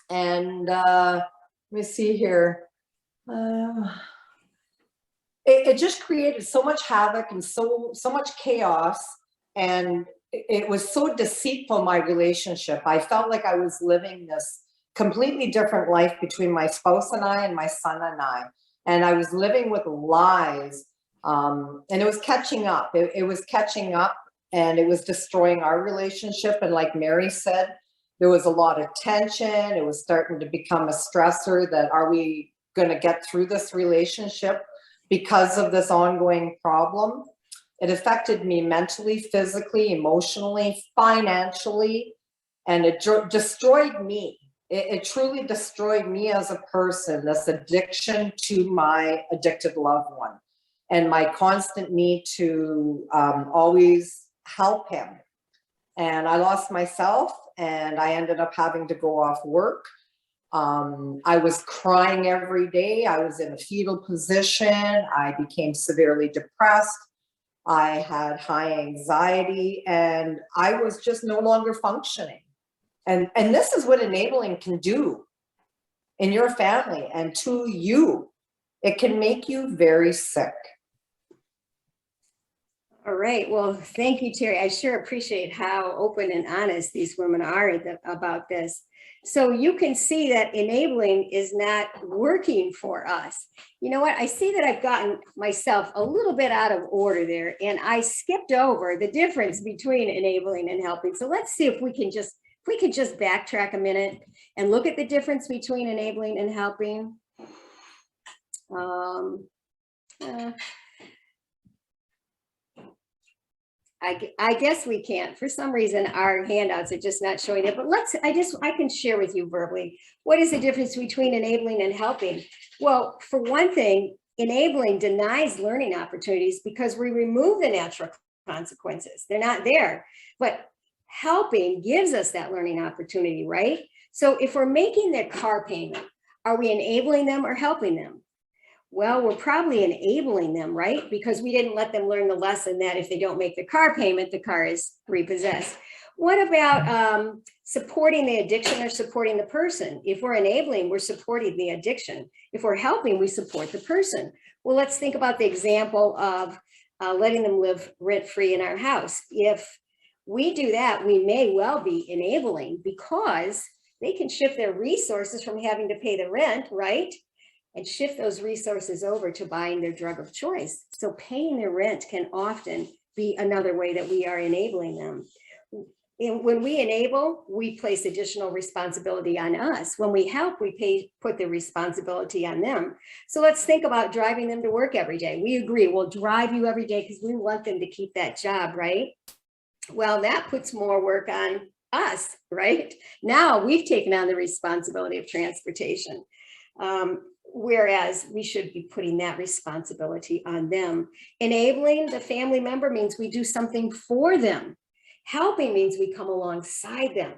And let me see here. It just created so much havoc and so much chaos. And it was so deceitful, my relationship. I felt like I was living this completely different life between my spouse and I and my son and I. And I was living with lies. And it was catching up. It was catching up, and it was destroying our relationship. And like Mary said, there was a lot of tension. It was starting to become a stressor that, are we going to get through this relationship because of this ongoing problem? It affected me mentally, physically, emotionally, financially, and it destroyed me. It truly destroyed me as a person, this addiction to my addicted loved one and my constant need to always help him. And I lost myself, and I ended up having to go off work. I was crying every day. I was in a fetal position. I became severely depressed. I had high anxiety, and I was just no longer functioning. And this is what enabling can do in your family and to you. It can make you very sick. All right. Well, thank you, Terry. I sure appreciate how open and honest these women are about this. So you can see that enabling is not working for us. You know what? I see that I've gotten myself a little bit out of order there, and I skipped over the difference between enabling and helping. So let's see if we can just backtrack a minute and look at the difference between enabling and helping. I guess we can't. For some reason, our handouts are just not showing it, but I can share with you verbally. What is the difference between enabling and helping? Well, for one thing, enabling denies learning opportunities because we remove the natural consequences. They're not there, but helping gives us that learning opportunity, right? So if we're making their car payment, are we enabling them or helping them? Well, we're probably enabling them, right? Because we didn't let them learn the lesson that if they don't make the car payment, the car is repossessed. What about supporting the addiction or supporting the person? If we're enabling, we're supporting the addiction. If we're helping, we support the person. Well, let's think about the example of letting them live rent-free in our house. If we do that, we may well be enabling because they can shift their resources from having to pay the rent, right? And shift those resources over to buying their drug of choice. So paying their rent can often be another way that we are enabling them. And when we enable, we place additional responsibility on us. When we help, we put the responsibility on them. So let's think about driving them to work every day. We agree, we'll drive you every day because we want them to keep that job, right? Well, that puts more work on us, right? Now we've taken on the responsibility of transportation. Whereas we should be putting that responsibility on them. Enabling the family member means we do something for them. Helping means we come alongside them.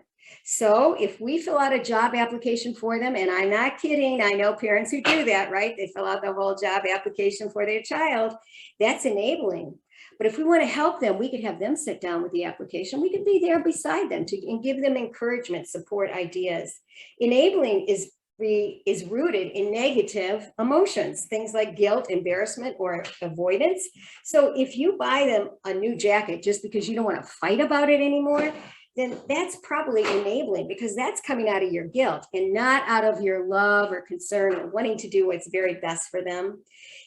So if we fill out a job application for them, and I'm not kidding, I know parents who do that, right? They fill out the whole job application for their child. That's enabling. But if we want to help them, we could have them sit down with the application. We could be there beside them and give them encouragement, support, ideas. Enabling is rooted in negative emotions, things like guilt, embarrassment, or avoidance. So if you buy them a new jacket just because you don't want to fight about it anymore, then that's probably enabling because that's coming out of your guilt and not out of your love or concern or wanting to do what's very best for them.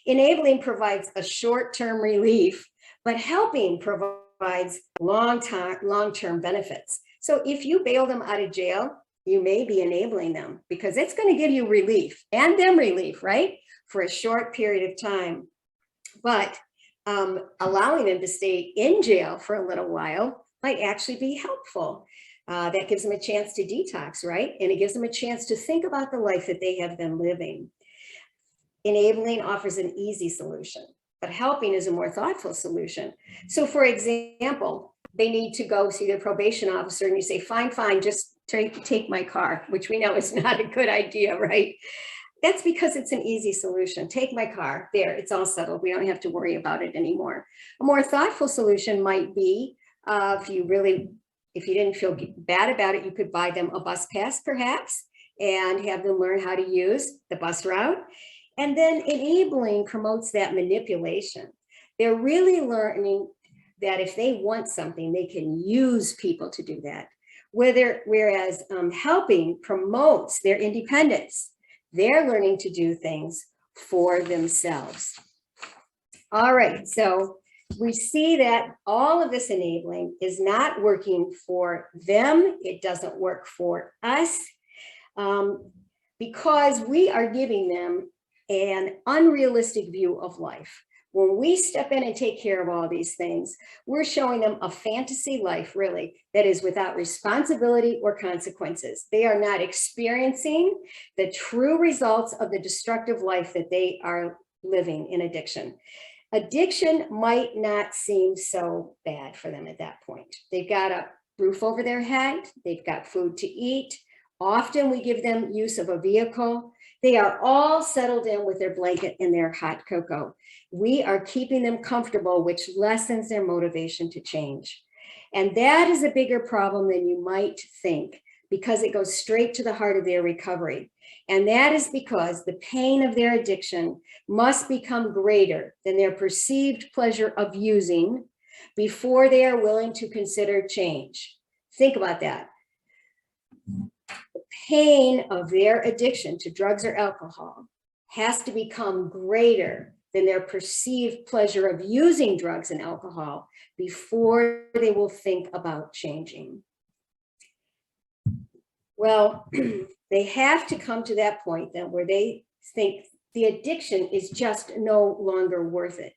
Enabling provides a short-term relief, but helping provides long-term benefits. So if you bail them out of jail, you may be enabling them because it's going to give you relief and them relief, right? For a short period of time. But allowing them to stay in jail for a little while might actually be helpful. That gives them a chance to detox, right? And it gives them a chance to think about the life that they have been living. Enabling offers an easy solution, but helping is a more thoughtful solution. So for example, they need to go see their probation officer and you say, fine, just take my car, which we know is not a good idea, right? That's because it's an easy solution. Take my car. There, it's all settled. We don't have to worry about it anymore. A more thoughtful solution might be if you didn't feel bad about it, you could buy them a bus pass perhaps and have them learn how to use the bus route. And then enabling promotes that manipulation. They're really learning that if they want something, they can use people to do that. Whereas helping promotes their independence. They're learning to do things for themselves. All right, so we see that all of this enabling is not working for them. It doesn't work for us because we are giving them an unrealistic view of life. When we step in and take care of all these things, we're showing them a fantasy life, really, that is without responsibility or consequences. They are not experiencing the true results of the destructive life that they are living in addiction. Addiction might not seem so bad for them at that point. They've got a roof over their head. They've got food to eat. Often we give them use of a vehicle. They are all settled in with their blanket and their hot cocoa. We are keeping them comfortable, which lessens their motivation to change. And that is a bigger problem than you might think because it goes straight to the heart of their recovery. And that is because the pain of their addiction must become greater than their perceived pleasure of using before they are willing to consider change. Think about that. The pain of their addiction to drugs or alcohol has to become greater than their perceived pleasure of using drugs and alcohol before they will think about changing. Well, they have to come to that point then where they think the addiction is just no longer worth it.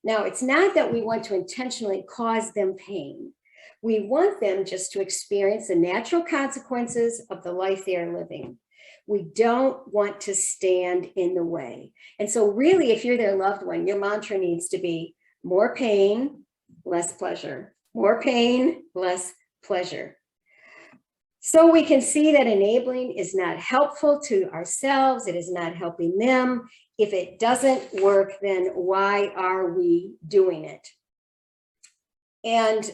Now, it's not that we want to intentionally cause them pain. We want them just to experience the natural consequences of the life they are living. We don't want to stand in the way. And so really, if you're their loved one, your mantra needs to be more pain, less pleasure. More pain, less pleasure. So we can see that enabling is not helpful to ourselves. It is not helping them. If it doesn't work, then why are we doing it? And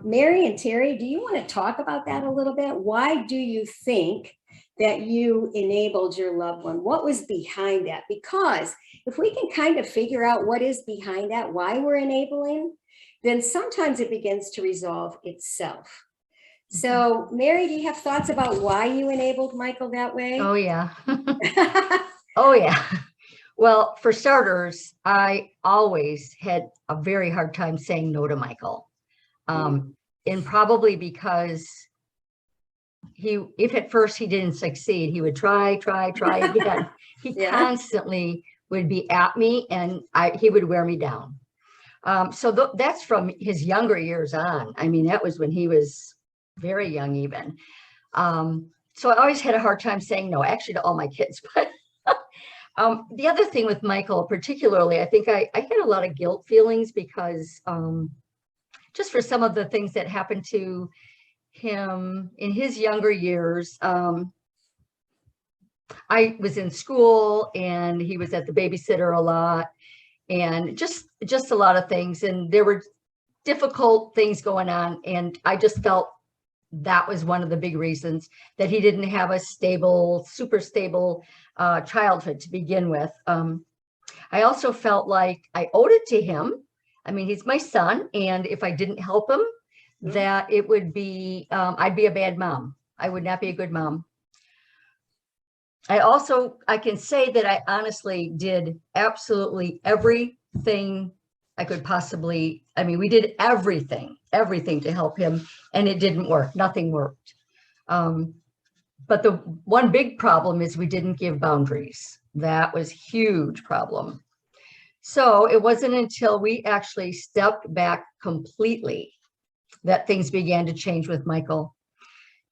Mary and Terry, do you want to talk about that a little bit? Why do you think that you enabled your loved one? What was behind that? Because if we can kind of figure out what is behind that, why we're enabling, then sometimes it begins to resolve itself. So Mary, do you have thoughts about why you enabled Michael that way? Oh, yeah. Oh, yeah. Well, for starters, I always had a very hard time saying no to Michael. And probably because if at first he didn't succeed, he would try again. He constantly would be at me and he would wear me down. So that's from his younger years on. I mean, that was when he was very young even. So I always had a hard time saying no, actually to all my kids. But the other thing with Michael particularly, I think I had a lot of guilt feelings because just for some of the things that happened to him in his younger years. I was in school and he was at the babysitter a lot and just a lot of things. And there were difficult things going on. And I just felt that was one of the big reasons that he didn't have a stable, super stable childhood to begin with. I also felt like I owed it to him. I mean, he's my son. And if I didn't help him, that it would be, I'd be a bad mom. I would not be a good mom. I can say that I honestly did absolutely everything I could possibly, I mean, we did everything to help him and it didn't work. Nothing worked. But the one big problem is we didn't give boundaries. That was a huge problem. So it wasn't until we actually stepped back completely that things began to change with Michael.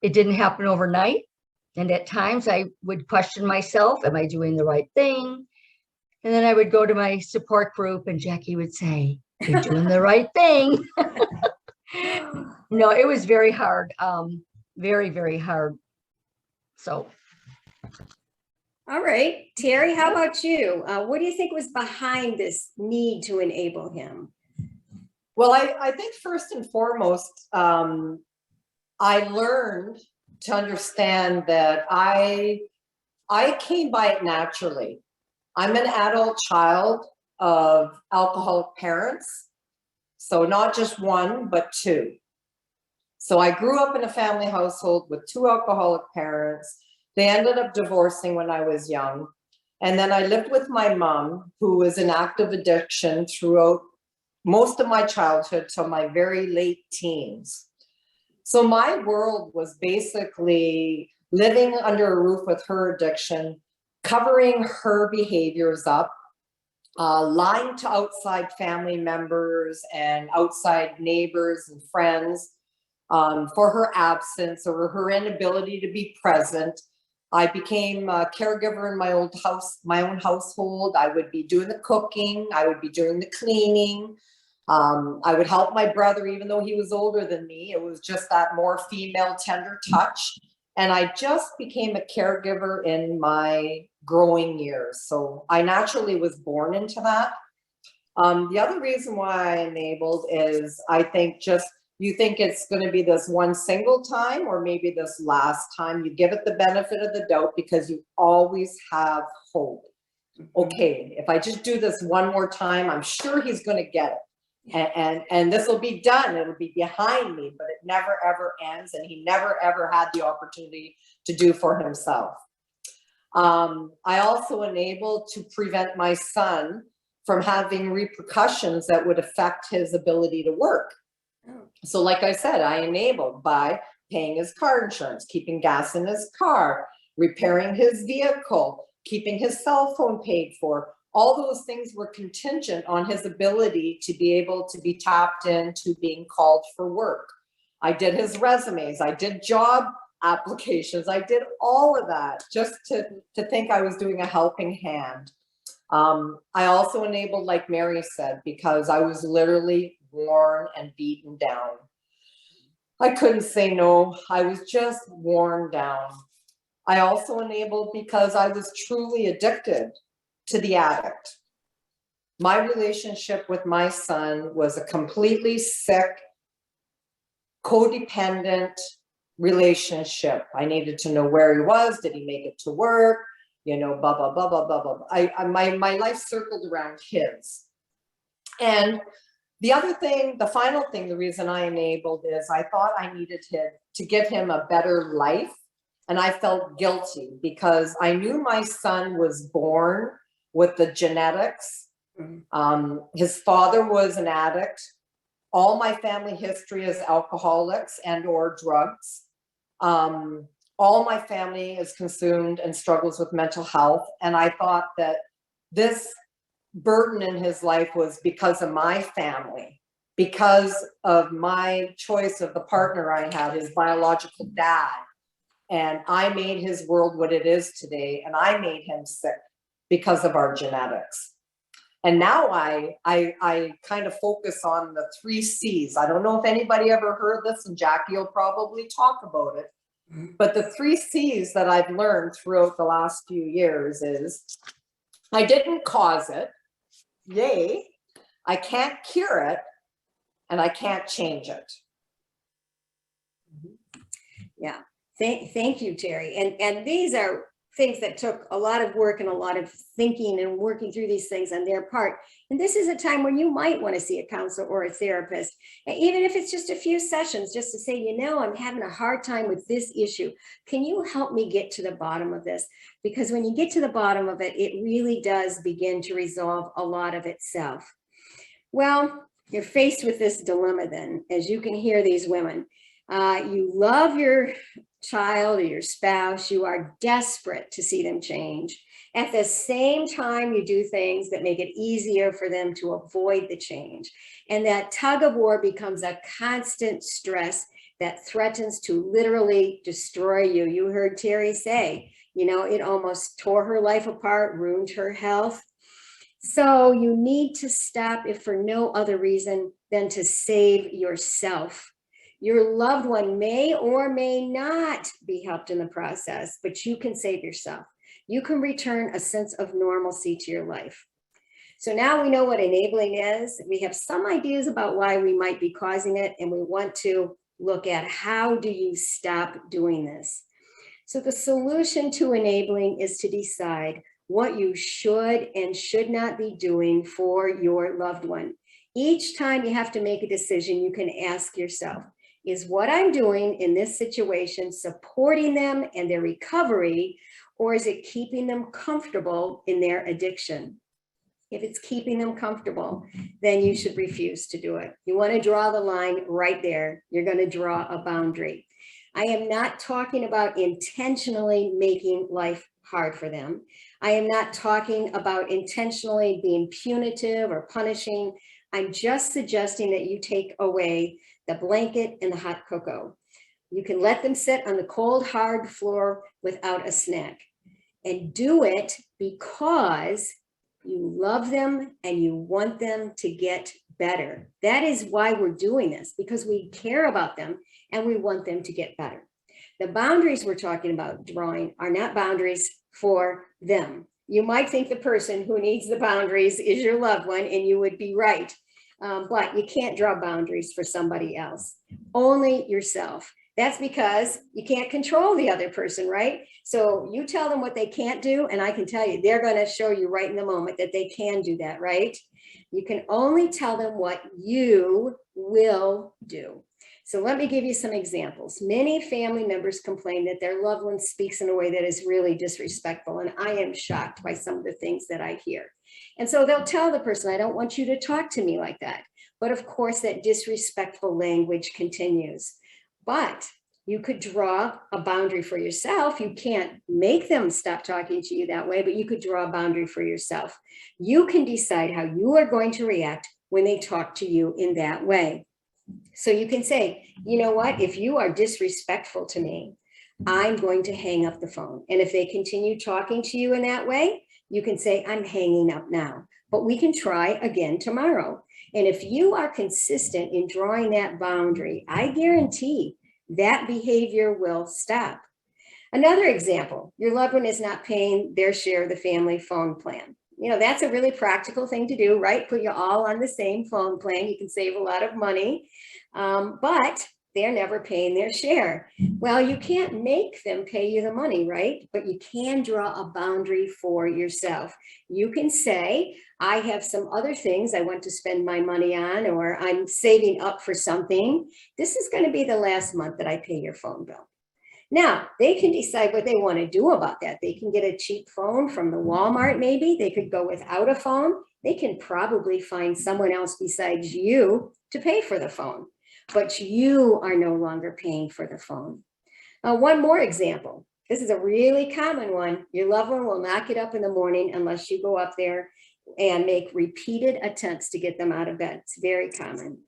It didn't happen overnight. And at times I would question myself, am I doing the right thing? And then I would go to my support group and Jackie would say, you're doing the right thing. No, it was very hard. Very, very hard. So All right, Terry, how about you? What do you think was behind this need to enable him? Well, I think first and foremost, I learned to understand that I came by it naturally. I'm an adult child of alcoholic parents. So not just one, but two. So I grew up in a family household with two alcoholic parents. They ended up divorcing when I was young. And then I lived with my mom, who was in active addiction throughout most of my childhood till my very late teens. So my world was basically living under a roof with her addiction, covering her behaviors up, lying to outside family members and outside neighbors and friends for her absence or her inability to be present. I became a caregiver in my own household. I would be doing the cooking. I would be doing the cleaning. I would help my brother, even though he was older than me. It was just that more female tender touch. And I just became a caregiver in my growing years. So I naturally was born into that. The other reason why I enabled is I think just, you think it's going to be this one single time or maybe this last time. You give it the benefit of the doubt because you always have hope. Okay, if I just do this one more time, I'm sure he's going to get it. And this will be done. It'll be behind me, but it never ever ends. And he never ever had the opportunity to do for himself. I also enabled to prevent my son from having repercussions that would affect his ability to work. So like I said, I enabled by paying his car insurance, keeping gas in his car, repairing his vehicle, keeping his cell phone paid for. All those things were contingent on his ability to be able to be tapped into being called for work. I did his resumes, I did job applications, I did all of that just to think I was doing a helping hand. I also enabled, like Mary said, because I was literally worn and beaten down. I couldn't say no. I was just worn down. I also enabled because I was truly addicted to the addict. My relationship with my son was a completely sick, codependent relationship. I needed to know where he was. Did he make it to work? You know, blah, blah, blah, blah, blah, blah. My life circled around his. And the other thing, the final thing, the reason I enabled is I thought I needed to give him a better life. And I felt guilty because I knew my son was born with the genetics. His father was an addict. All my family history is alcoholics and or drugs. All my family is consumed and struggles with mental health. And I thought that this burden in his life was because of my family, because of my choice of the partner I had, his biological dad. And I made his world what it is today. And I made him sick because of our genetics. And now I kind of focus on the 3 C's. I don't know if anybody ever heard this, and Jackie will probably talk about it. But the 3 C's that I've learned throughout the last few years is I didn't cause it. Yay. I can't cure it. And I can't change it. Yeah. Thank you, Terry. And these are things that took a lot of work and a lot of thinking and working through these things on their part. And this is a time when you might want to see a counselor or a therapist, and even if it's just a few sessions, just to say, you know, I'm having a hard time with this issue. Can you help me get to the bottom of this? Because when you get to the bottom of it, it really does begin to resolve a lot of itself. Well, you're faced with this dilemma then, as you can hear these women. You love your child or your spouse, you are desperate to see them change. At the same time, you do things that make it easier for them to avoid the change. And that tug of war becomes a constant stress that threatens to literally destroy you. You heard Terry say, you know, it almost tore her life apart, ruined her health. So you need to stop, if for no other reason than to save yourself. Your loved one may or may not be helped in the process, but you can save yourself. you can return a sense of normalcy to your life. So now we know what enabling is. We have some ideas about why we might be causing it, and we want to look at how do you stop doing this. So the solution to enabling is to decide what you should and should not be doing for your loved one. Each time you have to make a decision, you can ask yourself, is what I'm doing in this situation supporting them and their recovery, or is it keeping them comfortable in their addiction? If it's keeping them comfortable, then you should refuse to do it. You want to draw the line right there. You're going to draw a boundary. I am not talking about intentionally making life hard for them. I am not talking about intentionally being punitive or punishing. I'm just suggesting that you take away the blanket and the hot cocoa. You can let them sit on the cold, hard floor without a snack, and do it because you love them and you want them to get better. That is why we're doing this, because we care about them and we want them to get better. The boundaries we're talking about drawing are not boundaries for them. You might think the person who needs the boundaries is your loved one, and you would be right. But you can't draw boundaries for somebody else, only yourself. That's because you can't control the other person, right? So you tell them what they can't do, and I can tell you, they're going to show you right in the moment that they can do that, right? You can only tell them what you will do. So let me give you some examples. Many family members complain that their loved one speaks in a way that is really disrespectful, and I am shocked by some of the things that I hear. And so they'll tell the person, I don't want you to talk to me like that. But of course, that disrespectful language continues. But you could draw a boundary for yourself. You can't make them stop talking to you that way, but you could draw a boundary for yourself. You can decide how you are going to react when they talk to you in that way. So you can say, you know what, if you are disrespectful to me, I'm going to hang up the phone. And if they continue talking to you in that way, you can say, I'm hanging up now, but we can try again tomorrow. And if you are consistent in drawing that boundary, I guarantee that behavior will stop. Another example, your loved one is not paying their share of the family phone plan. You know, that's a really practical thing to do, right? Put you all on the same phone plan. You can save a lot of money, but they're never paying their share. Well, you can't make them pay you the money, right? But you can draw a boundary for yourself. You can say, I have some other things I want to spend my money on, or I'm saving up for something. This is going to be the last month that I pay your phone bill. Now, they can decide what they want to do about that. They can get a cheap phone from the Walmart, maybe. They could go without a phone. They can probably find someone else besides you to pay for the phone, but you are no longer paying for the phone. One more example. This is a really common one. Your loved one will not get up in the morning unless you go up there and make repeated attempts to get them out of bed. It's very common.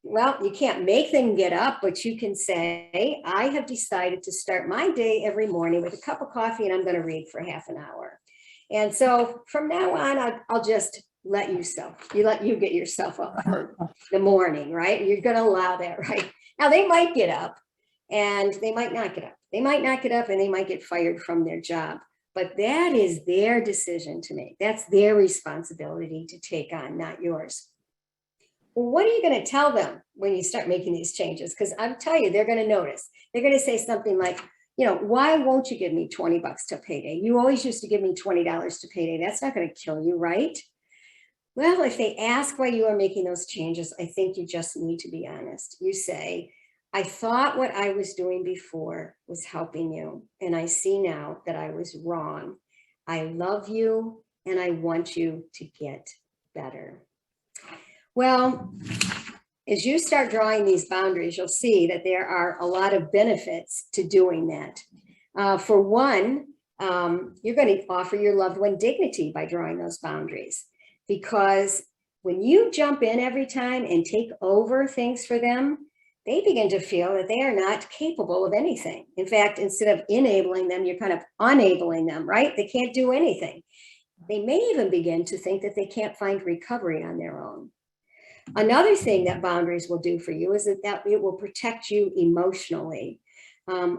Well, you can't make them get up, but you can say, I have decided to start my day every morning with a cup of coffee, and I'm going to read for half an hour. And so from now on, I'll just let you get yourself up for the morning, right? You're going to allow that, right? Now, they might get up and they might not get up. They might not get up and they might get fired from their job. But that is their decision to make. That's their responsibility to take on, not yours. Well, what are you going to tell them when you start making these changes? Because I'll tell you, they're going to notice. They're going to say something like, you know, why won't you give me $20 to payday? You always used to give me $20 to payday. That's not going to kill you, right? Well, if they ask why you are making those changes, I think you just need to be honest. You say, I thought what I was doing before was helping you, and I see now that I was wrong. I love you, and I want you to get better. Well, as you start drawing these boundaries, you'll see that there are a lot of benefits to doing that. For one, you're going to offer your loved one dignity by drawing those boundaries, because when you jump in every time and take over things for them, they begin to feel that they are not capable of anything. In fact, instead of enabling them, you're kind of unabling them, right? They can't do anything. They may even begin to think that they can't find recovery on their own. Another thing that boundaries will do for you is that it will protect you emotionally.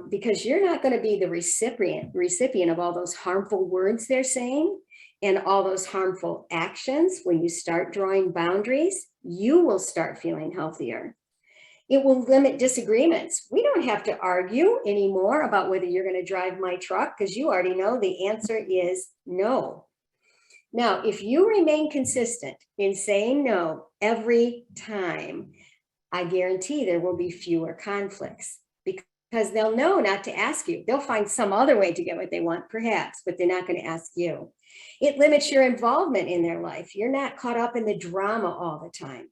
because you're not going to be the recipient of all those harmful words they're saying and all those harmful actions. When you start drawing boundaries, you will start feeling healthier. It will limit disagreements. We don't have to argue anymore about whether you're going to drive my truck, because you already know the answer is no. Now, if you remain consistent in saying no every time, I guarantee there will be fewer conflicts, because they'll know not to ask you. They'll find some other way to get what they want, perhaps, but they're not going to ask you. It limits your involvement in their life. You're not caught up in the drama all the time.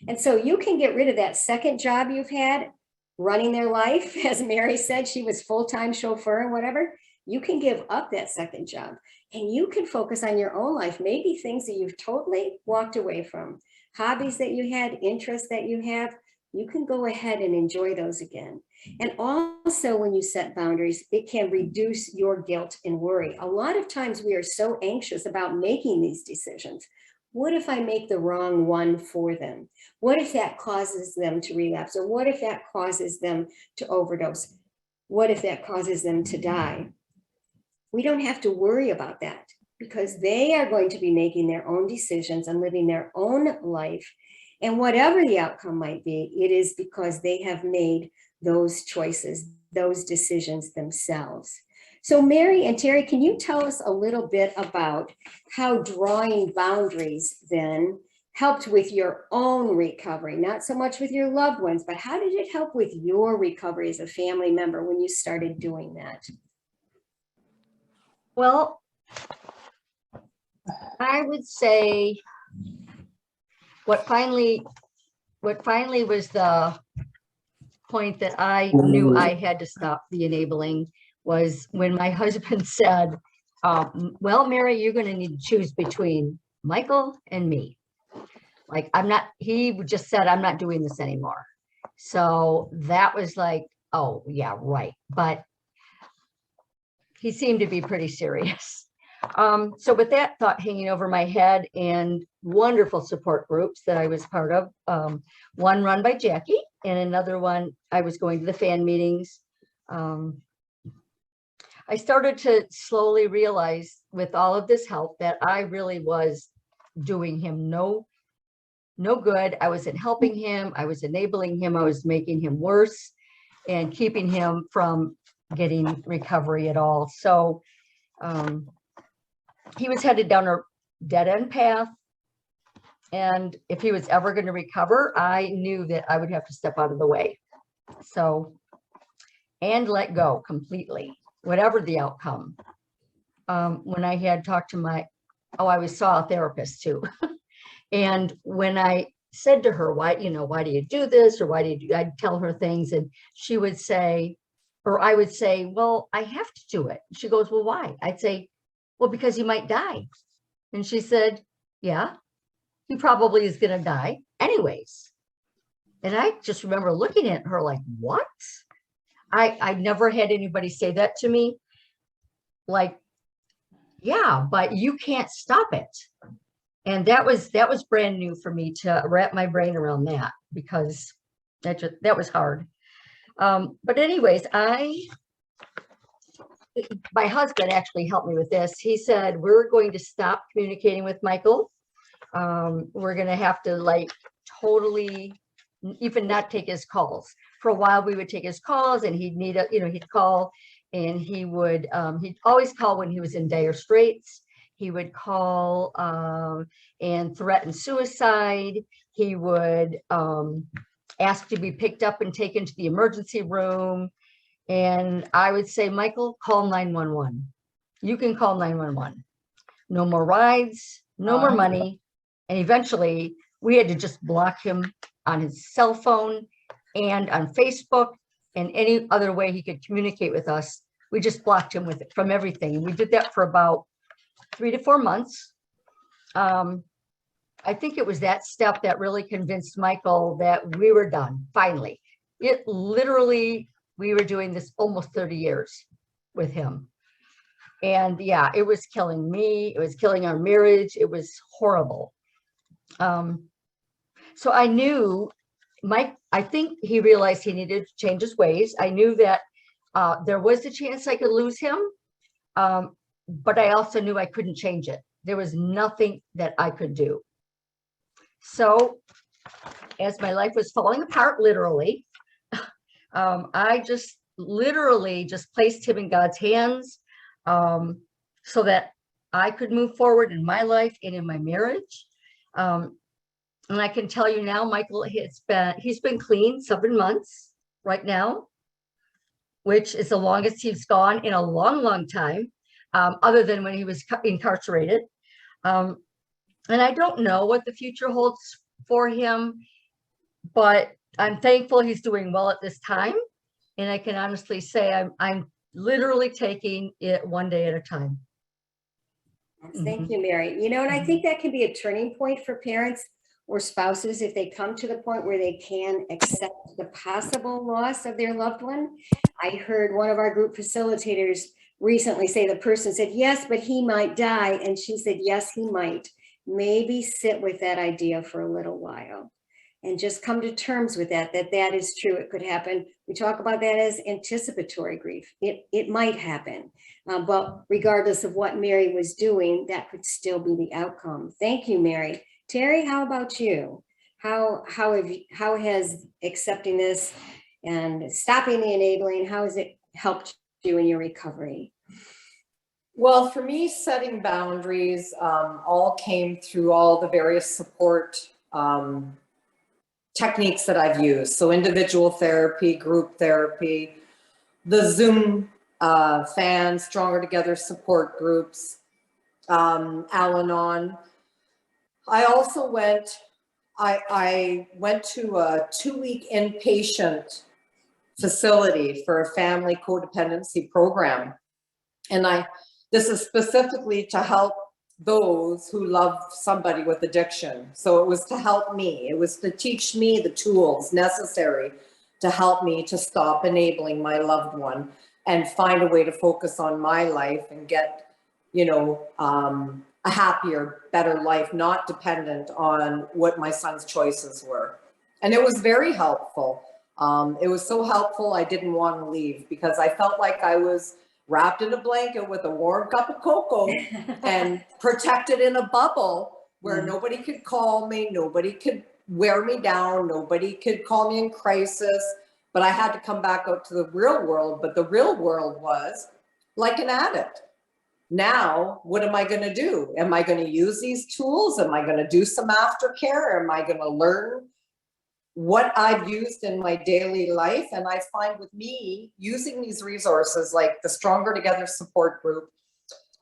And so you can get rid of that second job you've had, running their life. As Mary said, she was full-time chauffeur and whatever. You can give up that second job and you can focus on your own life, maybe things that you've totally walked away from, hobbies that you had, interests that you have. You can go ahead and enjoy those again. And also, when you set boundaries, it can reduce your guilt and worry. A lot of times we are so anxious about making these decisions. What if I make the wrong one for them? What if that causes them to relapse? Or what if that causes them to overdose? What if that causes them to die? We don't have to worry about that, because they are going to be making their own decisions and living their own life. And whatever the outcome might be, it is because they have made those choices, those decisions themselves. So Mary and Terry, can you tell us a little bit about how drawing boundaries then helped with your own recovery? Not so much with your loved ones, but how did it help with your recovery as a family member when you started doing that? Well, I would say what finally was the point that I knew I had to stop the enabling was when my husband said, well, Mary, you're going to need to choose between Michael and me. Like, he just said, I'm not doing this anymore. So that was like, oh yeah, right. But he seemed to be pretty serious. So with that thought hanging over my head and wonderful support groups that I was part of, one run by Jackie and another one, I was going to the fan meetings. I started to slowly realize with all of this help that I really was doing him no good. I wasn't helping him. I was enabling him. I was making him worse and keeping him from getting recovery at all. So he was headed down a dead-end path. And if he was ever going to recover, I knew that I would have to step out of the way. So, and let go completely, whatever the outcome. When I had talked to I saw a therapist too. And when I said to her, why do you do this? Or why do you do, I'd tell her things and she would say, or I would say, well, I have to do it. She goes, well, why? I'd say, well, because you might die. And she said, yeah, he probably is going to die anyways. And I just remember looking at her like, what? I never had anybody say that to me. Like, yeah, but you can't stop it. And that was brand new for me to wrap my brain around that, because that was hard. But anyways, my husband actually helped me with this. He said, we're going to stop communicating with Michael. We're going to have to like totally even not take his calls. For a while, we would take his calls and he'd need he'd call and he would, he'd always call when he was in dire straits. He would call and threaten suicide. He would ask to be picked up and taken to the emergency room. And I would say, Michael, call 911. You can call 911. No more rides, no more money. And eventually we had to just block him on his cell phone and on Facebook and any other way he could communicate with us. We just blocked him from everything. And we did that for about 3 to 4 months. I think it was that step that really convinced Michael that we were done, finally. It literally, we were doing this almost 30 years with him. And yeah, it was killing me. It was killing our marriage. It was horrible. So I knew I think he realized he needed to change his ways. I knew that There was a chance I could lose him, but I also knew I couldn't change it. There was nothing that I could do. So as my life was falling apart, literally, I just literally just placed him in God's hands, so that I could move forward in my life and in my marriage. And I can tell you now, Michael, he's been clean 7 months right now, which is the longest he's gone in a long, long time, other than when he was incarcerated. And I don't know what the future holds for him, but I'm thankful he's doing well at this time. And I can honestly say I'm literally taking it one day at a time. Thank you, Mary. You know, and I think that can be a turning point for parents or spouses if they come to the point where they can accept the possible loss of their loved one. I heard one of our group facilitators recently say the person said, yes, but he might die. And she said, yes, he might. Maybe sit with that idea for a little while and just come to terms with that is true. It could happen. We talk about that as anticipatory grief. It might happen, but regardless of what Mary was doing, that could still be the outcome. Thank you, Mary. Terry, how about you? How has accepting this and stopping the enabling, how has it helped you in your recovery? Well, for me, setting boundaries all came through all the various support techniques that I've used. So individual therapy, group therapy, the Zoom FAN, Stronger Together support groups, Al-Anon. I also went to a 2-week inpatient facility for a family codependency program. And this is specifically to help those who love somebody with addiction. So it was to help me. It was to teach me the tools necessary to help me to stop enabling my loved one and find a way to focus on my life and get, a happier, better life, not dependent on what my son's choices were. And it was very helpful. It was so helpful, I didn't want to leave because I felt like I was wrapped in a blanket with a warm cup of cocoa and protected in a bubble where nobody could call me, nobody could wear me down, nobody could call me in crisis, but I had to come back out to the real world. But the real world was like an addict. Now, what am I going to do? Am I going to use these tools? Am I going to do some aftercare? Am I going to learn what I've used in my daily life? And I find with me using these resources like the Stronger Together support group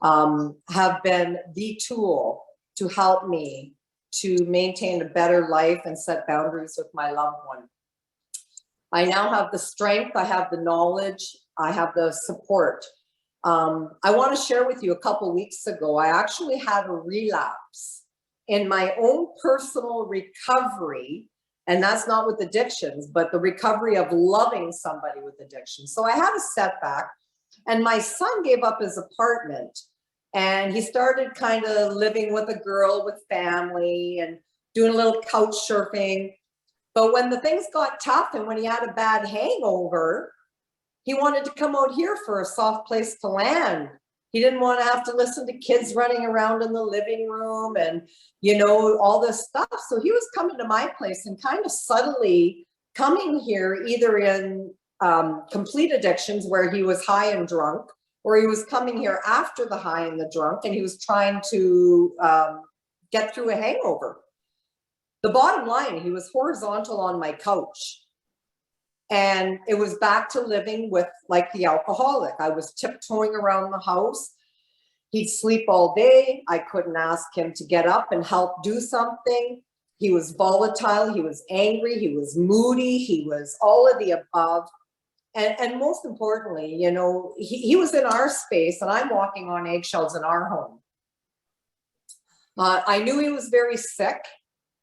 have been the tool to help me to maintain a better life and set boundaries with my loved one. I now have the strength, I have the knowledge, I have the support. I want to share with you, a couple weeks ago, I actually had a relapse in my own personal recovery. And that's not with addictions, but the recovery of loving somebody with addiction. So I had a setback, and my son gave up his apartment and he started kind of living with a girl with family and doing a little couch surfing. But when the things got tough and when he had a bad hangover, he wanted to come out here for a soft place to land. He didn't want to have to listen to kids running around in the living room and, all this stuff. So he was coming to my place and kind of subtly coming here, either in complete addictions where he was high and drunk, or he was coming here after the high and the drunk, and he was trying to get through a hangover. The bottom line, he was horizontal on my couch. And it was back to living with like the alcoholic. I was tiptoeing around the house. He'd sleep all day. I couldn't ask him to get up and help do something. He was volatile. He was angry. He was moody. He was all of the above. And most importantly, he was in our space and I'm walking on eggshells in our home. I knew he was very sick,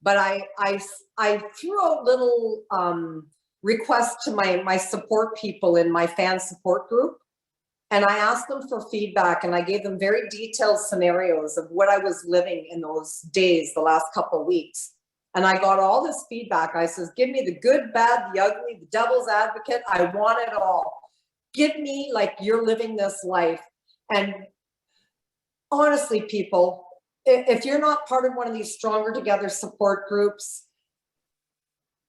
but I threw out little requests to my support people in my fan support group. And I asked them for feedback, and I gave them very detailed scenarios of what I was living in those days, the last couple of weeks. And I got all this feedback. I says, give me the good, bad, the ugly, the devil's advocate. I want it all. give me like you're living this life. And honestly, people, if you're not part of one of these Stronger Together support groups,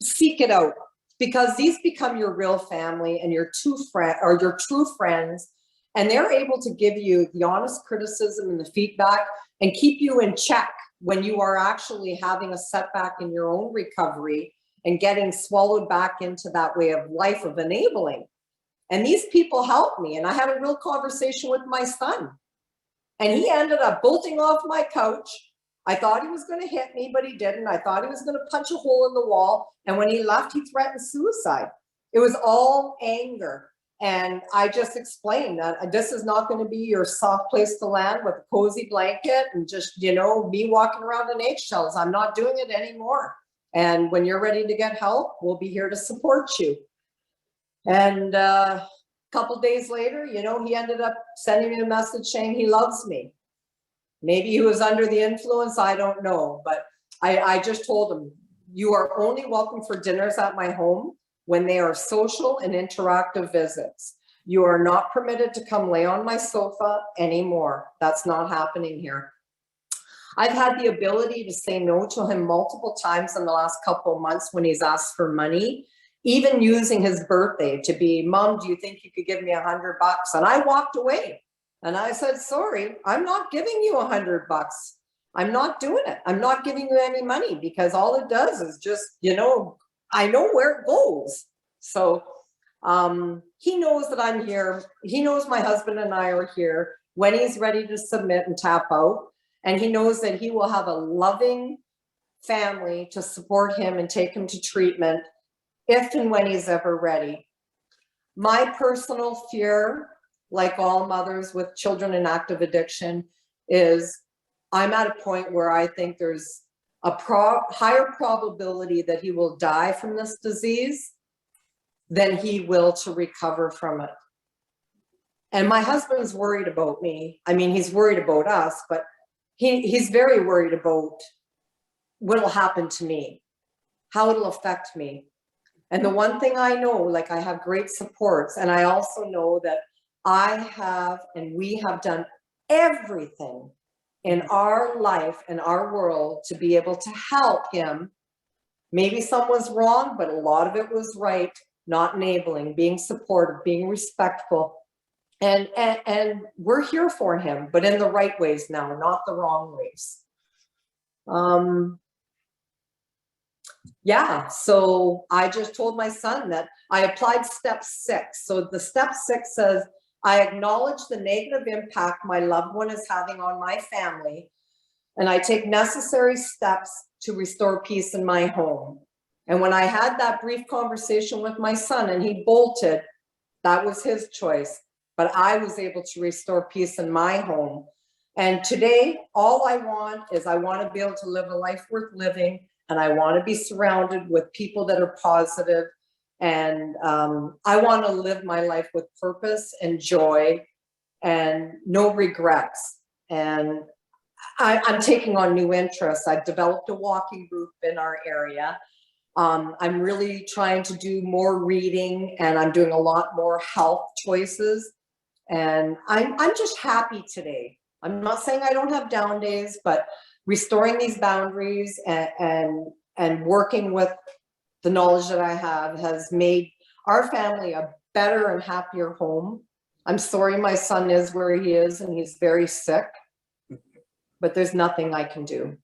seek it out, because these become your real family and your your true friends, and they're able to give you the honest criticism and the feedback and keep you in check when you are actually having a setback in your own recovery and getting swallowed back into that way of life of enabling. And these people helped me, and I had a real conversation with my son, and he ended up bolting off my couch. I thought he was going to hit me, but he didn't. I thought he was going to punch a hole in the wall. And when he left, he threatened suicide. It was all anger. And I just explained that this is not going to be your soft place to land with a cozy blanket and just, you know, me walking around in eggshells. I'm not doing it anymore. And when you're ready to get help, we'll be here to support you. And a couple days later, you know, he ended up sending me a message saying he loves me. Maybe he was under the influence, I don't know. But I just told him, you are only welcome for dinners at my home when they are social and interactive visits. You are not permitted to come lay on my sofa anymore. That's not happening here. I've had the ability to say no to him multiple times in the last couple of months when he's asked for money, even using his birthday to be, Mom, do you think you could give me $100? And I walked away and I said, sorry, I'm not giving you $100. I'm not doing it. I'm not giving you any money, because all it does is just, you know, I know where it goes. So he knows that I'm here. He knows my husband and I are here when he's ready to submit and tap out. And he knows that he will have a loving family to support him and take him to treatment if and when he's ever ready. My personal fear, like all mothers with children in active addiction, is I'm at a point where I think there's a higher probability that he will die from this disease than he will to recover from it. And my husband's worried about me. I mean, he's worried about us, but he's very worried about what will happen to me, how it'll affect me. And the one thing I know, like, I have great supports, and I also know that I have, and we have done everything in our life and our world to be able to help him. Maybe some was wrong, but a lot of it was right, not enabling, being supportive, being respectful. And we're here for him, but in the right ways now, not the wrong ways. Yeah, so I just told my son that I applied step 6. So the step 6 says, I acknowledge the negative impact my loved one is having on my family, and I take necessary steps to restore peace in my home. And when I had that brief conversation with my son and he bolted, that was his choice. But I was able to restore peace in my home. And today, all I want is I want to be able to live a life worth living, and I want to be surrounded with people that are positive. And I want to live my life with purpose and joy and no regrets. And I'm taking on new interests. I've developed a walking group in our area. I'm really trying to do more reading, and I'm doing a lot more health choices. And I'm just happy today. I'm not saying I don't have down days, but restoring these boundaries and working with the knowledge that I have has made our family a better and happier home. I'm sorry my son is where he is and he's very sick, but there's nothing I can do.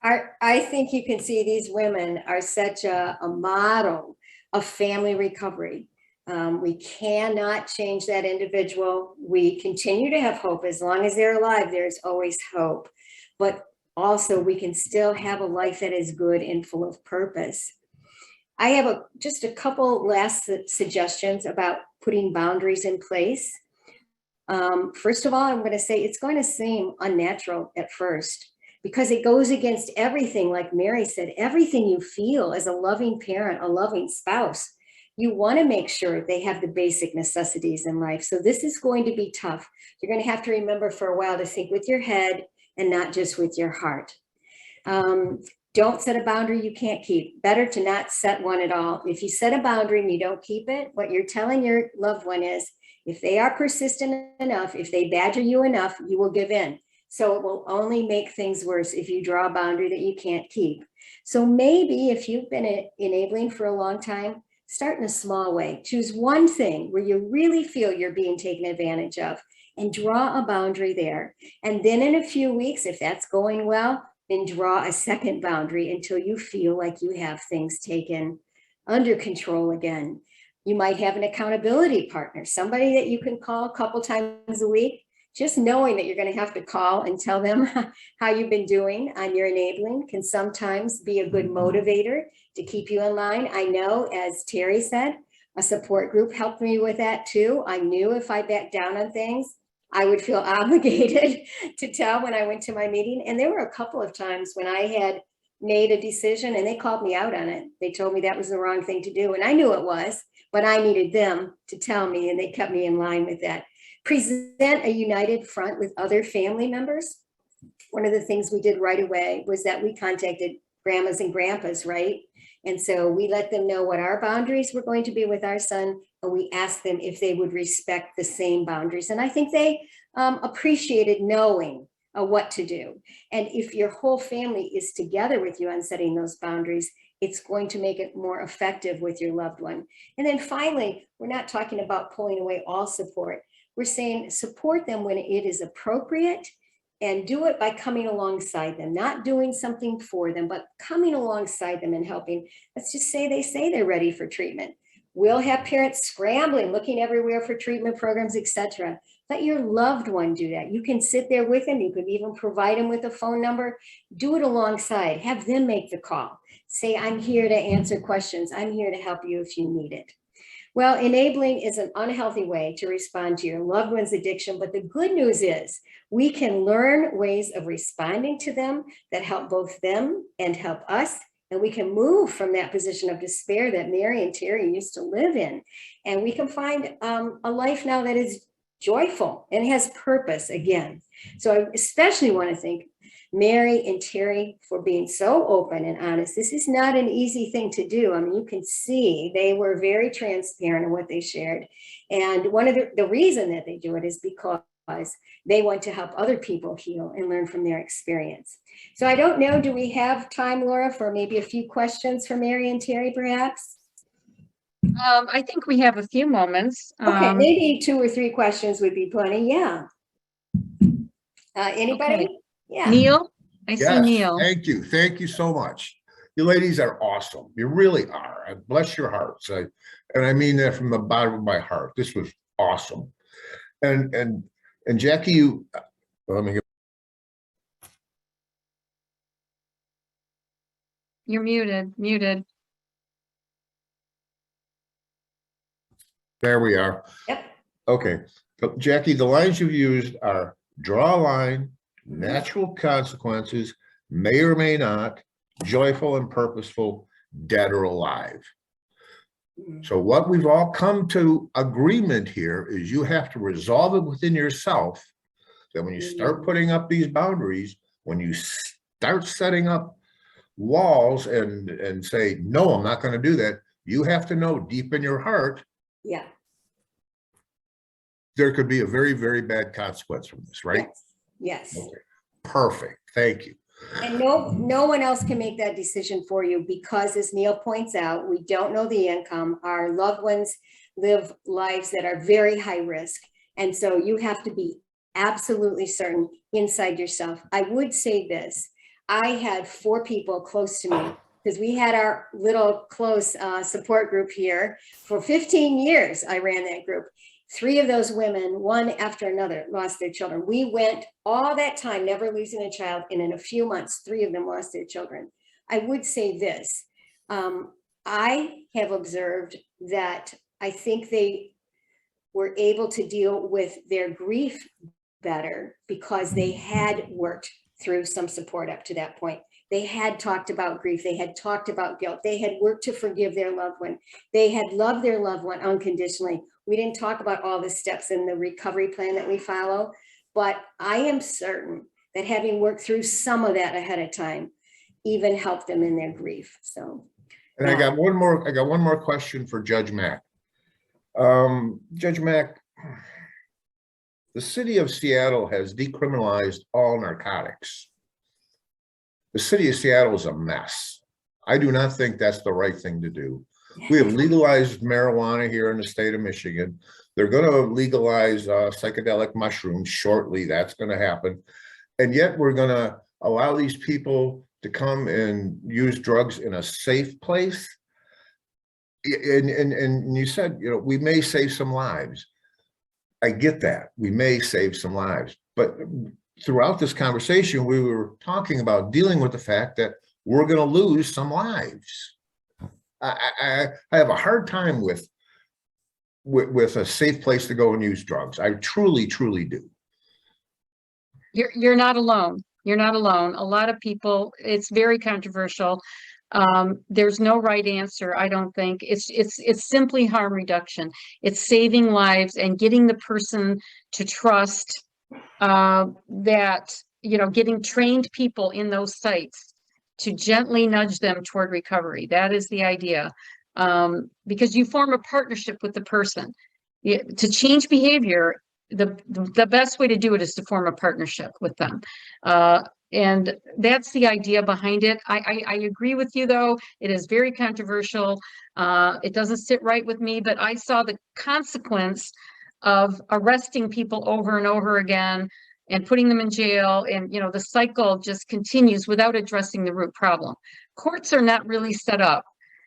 I think you can see these women are such a model of family recovery. We cannot change that individual. We continue to have hope. As long as they're alive, there's always hope. But also, we can still have a life that is good and full of purpose. I have just a couple last suggestions about putting boundaries in place. First of all, I'm going to say it's going to seem unnatural at first, because it goes against everything, like Mary said, everything you feel as a loving parent, a loving spouse. You want to make sure they have the basic necessities in life. So this is going to be tough. You're going to have to remember for a while to think with your head and not just with your heart. Don't set a boundary you can't keep. Better to not set one at all. If you set a boundary and you don't keep it, what you're telling your loved one is, if they are persistent enough, if they badger you enough, you will give in. So it will only make things worse if you draw a boundary that you can't keep. So maybe if you've been enabling for a long time, start in a small way. Choose one thing where you really feel you're being taken advantage of and draw a boundary there. And then in a few weeks, if that's going well, then draw a second boundary until you feel like you have things taken under control again. You might have an accountability partner, somebody that you can call a couple times a week. Just knowing that you're going to have to call and tell them how you've been doing on your enabling can sometimes be a good motivator to keep you in line. I know, as Terry said, a support group helped me with that too. I knew if I backed down on things, I would feel obligated to tell when I went to my meeting. And there were a couple of times when I had made a decision and they called me out on it. They told me that was the wrong thing to do. And I knew it was, but I needed them to tell me, and they kept me in line with that. Present a united front with other family members. One of the things we did right away was that we contacted grandmas and grandpas, right? And so we let them know what our boundaries were going to be with our son, and we asked them if they would respect the same boundaries. And I think they appreciated knowing what to do. And if your whole family is together with you on setting those boundaries, it's going to make it more effective with your loved one. And then finally, we're not talking about pulling away all support. We're saying support them when it is appropriate, and do it by coming alongside them, not doing something for them, but coming alongside them and helping. Let's just say they say they're ready for treatment. We'll have parents scrambling, looking everywhere for treatment programs, etc. Let your loved one do that. You can sit there with them. You could even provide them with a phone number. Do it alongside. Have them make the call. Say, I'm here to answer questions. I'm here to help you if you need it. Well, enabling is an unhealthy way to respond to your loved one's addiction, but the good news is we can learn ways of responding to them that help both them and help us, and we can move from that position of despair that Mary and Terry used to live in, and we can find a life now that is joyful and has purpose again. So I especially want to thank Mary and Terry for being so open and honest. This is not an easy thing to do. I mean, you can see they were very transparent in what they shared. And one of the reason that they do it is because they want to help other people heal and learn from their experience. So I don't know, do we have time, Laura, for maybe a few questions for Mary and Terry, perhaps? I think we have a few moments. Okay, maybe 2 or 3 questions would be plenty. Yeah. Anybody? Okay. Yeah. Neil, I see Yes, Neil. thank you. Thank you so much. You ladies are awesome. You really are. Bless your hearts. And I mean that from the bottom of my heart. This was awesome. And Jackie, you let me. You're muted. There we are. Yep. Okay. So, Jackie, the lines you've used are draw a line, natural consequences, may or may not, joyful and purposeful, dead or alive. So what we've all come to agreement here is you have to resolve it within yourself, that when you start putting up these boundaries, when you start setting up walls and say, no, I'm not going to do that, you have to know deep in your heart, Yeah. there could be a very, very bad consequence from this, right? Yes. Okay. Perfect. Thank you. And no one else can make that decision for you because, as Neil points out, we don't know the income. Our loved ones live lives that are very high risk. And so you have to be absolutely certain inside yourself. I would say this. I had 4 people close to me because we had our little close support group here. For 15 years, I ran that group. 3 of those women, one after another, lost their children. We went all that time, never losing a child, and in a few months, 3 of them lost their children. I would say this, I have observed that I think they were able to deal with their grief better because they had worked through some support up to that point. They had talked about grief. They had talked about guilt. They had worked to forgive their loved one. They had loved their loved one unconditionally. We didn't talk about all the steps in the recovery plan that we follow, but I am certain that having worked through some of that ahead of time, even help them in their grief. So. And I got one more question for Judge Mack. Judge Mack, the city of Seattle has decriminalized all narcotics. The city of Seattle is a mess. I do not think that's the right thing to do. We have legalized marijuana here in the state of Michigan. They're going to legalize psychedelic mushrooms shortly. That's going to happen. And yet we're going to allow these people to come and use drugs in a safe place. And you said, you know, we may save some lives. I get that. We may save some lives. But throughout this conversation, we were talking about dealing with the fact that we're going to lose some lives. I have a hard time with a safe place to go and use drugs. I truly, truly do. You're not alone. You're not alone. A lot of people, it's very controversial. There's no right answer, I don't think. It's simply harm reduction. It's saving lives and getting the person to trust that, you know, getting trained people in those sites to gently nudge them toward recovery. That is the idea. Because you form a partnership with the person. To change behavior, the best way to do it is to form a partnership with them. And that's the idea behind it. I agree with you, though. It is very controversial. It doesn't sit right with me, but I saw the consequence of arresting people over and over again and putting them in jail. And, you know, the cycle just continues without addressing the root problem. Courts are not really set up,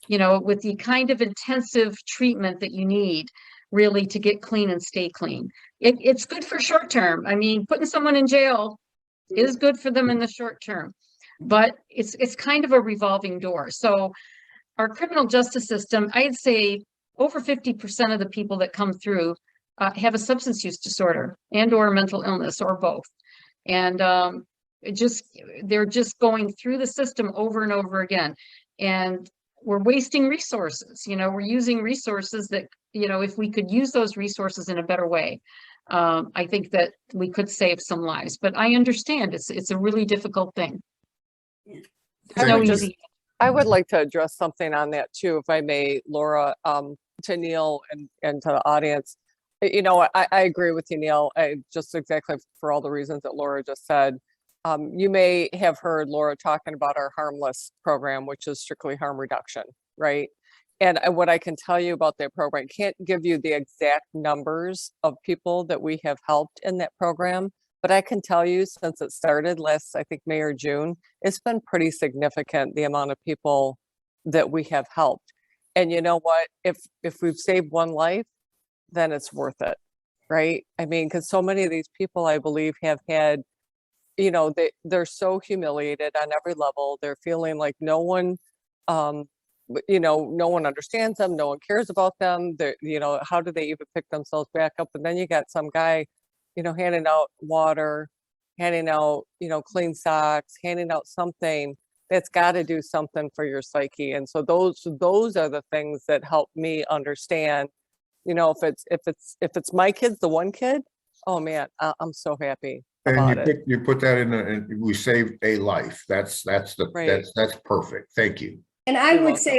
you know, with the kind of intensive treatment that you need really to get clean and stay clean. It's good for short term. I mean, putting someone in jail is good for them in the short term, but it's kind of a revolving door. So our criminal justice system, I'd say over 50% of the people that come through have a substance use disorder and or mental illness or both. And they're just going through the system over and over again. And we're wasting resources. You know, we're using resources that, you know, if we could use those resources in a better way, I think that we could save some lives. But I understand it's a really difficult thing. I would like to address something on that too, if I may, Laura, to Neil and to the audience. You know, I agree with you, Neil, just exactly for all the reasons that Laura just said. You may have heard Laura talking about our Harmless program, which is strictly harm reduction, right? And what I can tell you about that program, can't give you the exact numbers of people that we have helped in that program, but I can tell you since it started last, I think May or June, it's been pretty significant, the amount of people that we have helped. And you know what, if we've saved one life, then it's worth it, right? I mean, because so many of these people, I believe, have had, you know, they're so humiliated on every level. They're feeling like no one, you know, no one understands them, no one cares about them. They're, you know, how do they even pick themselves back up? And then you got some guy, you know, handing out water, handing out, you know, clean socks, handing out something that's got to do something for your psyche. And so those are the things that help me understand, you know, if it's my kids, the one kid, oh man, I'm so happy. And you put that in, and we saved a life. That's Right. that's perfect. Thank you. And I would say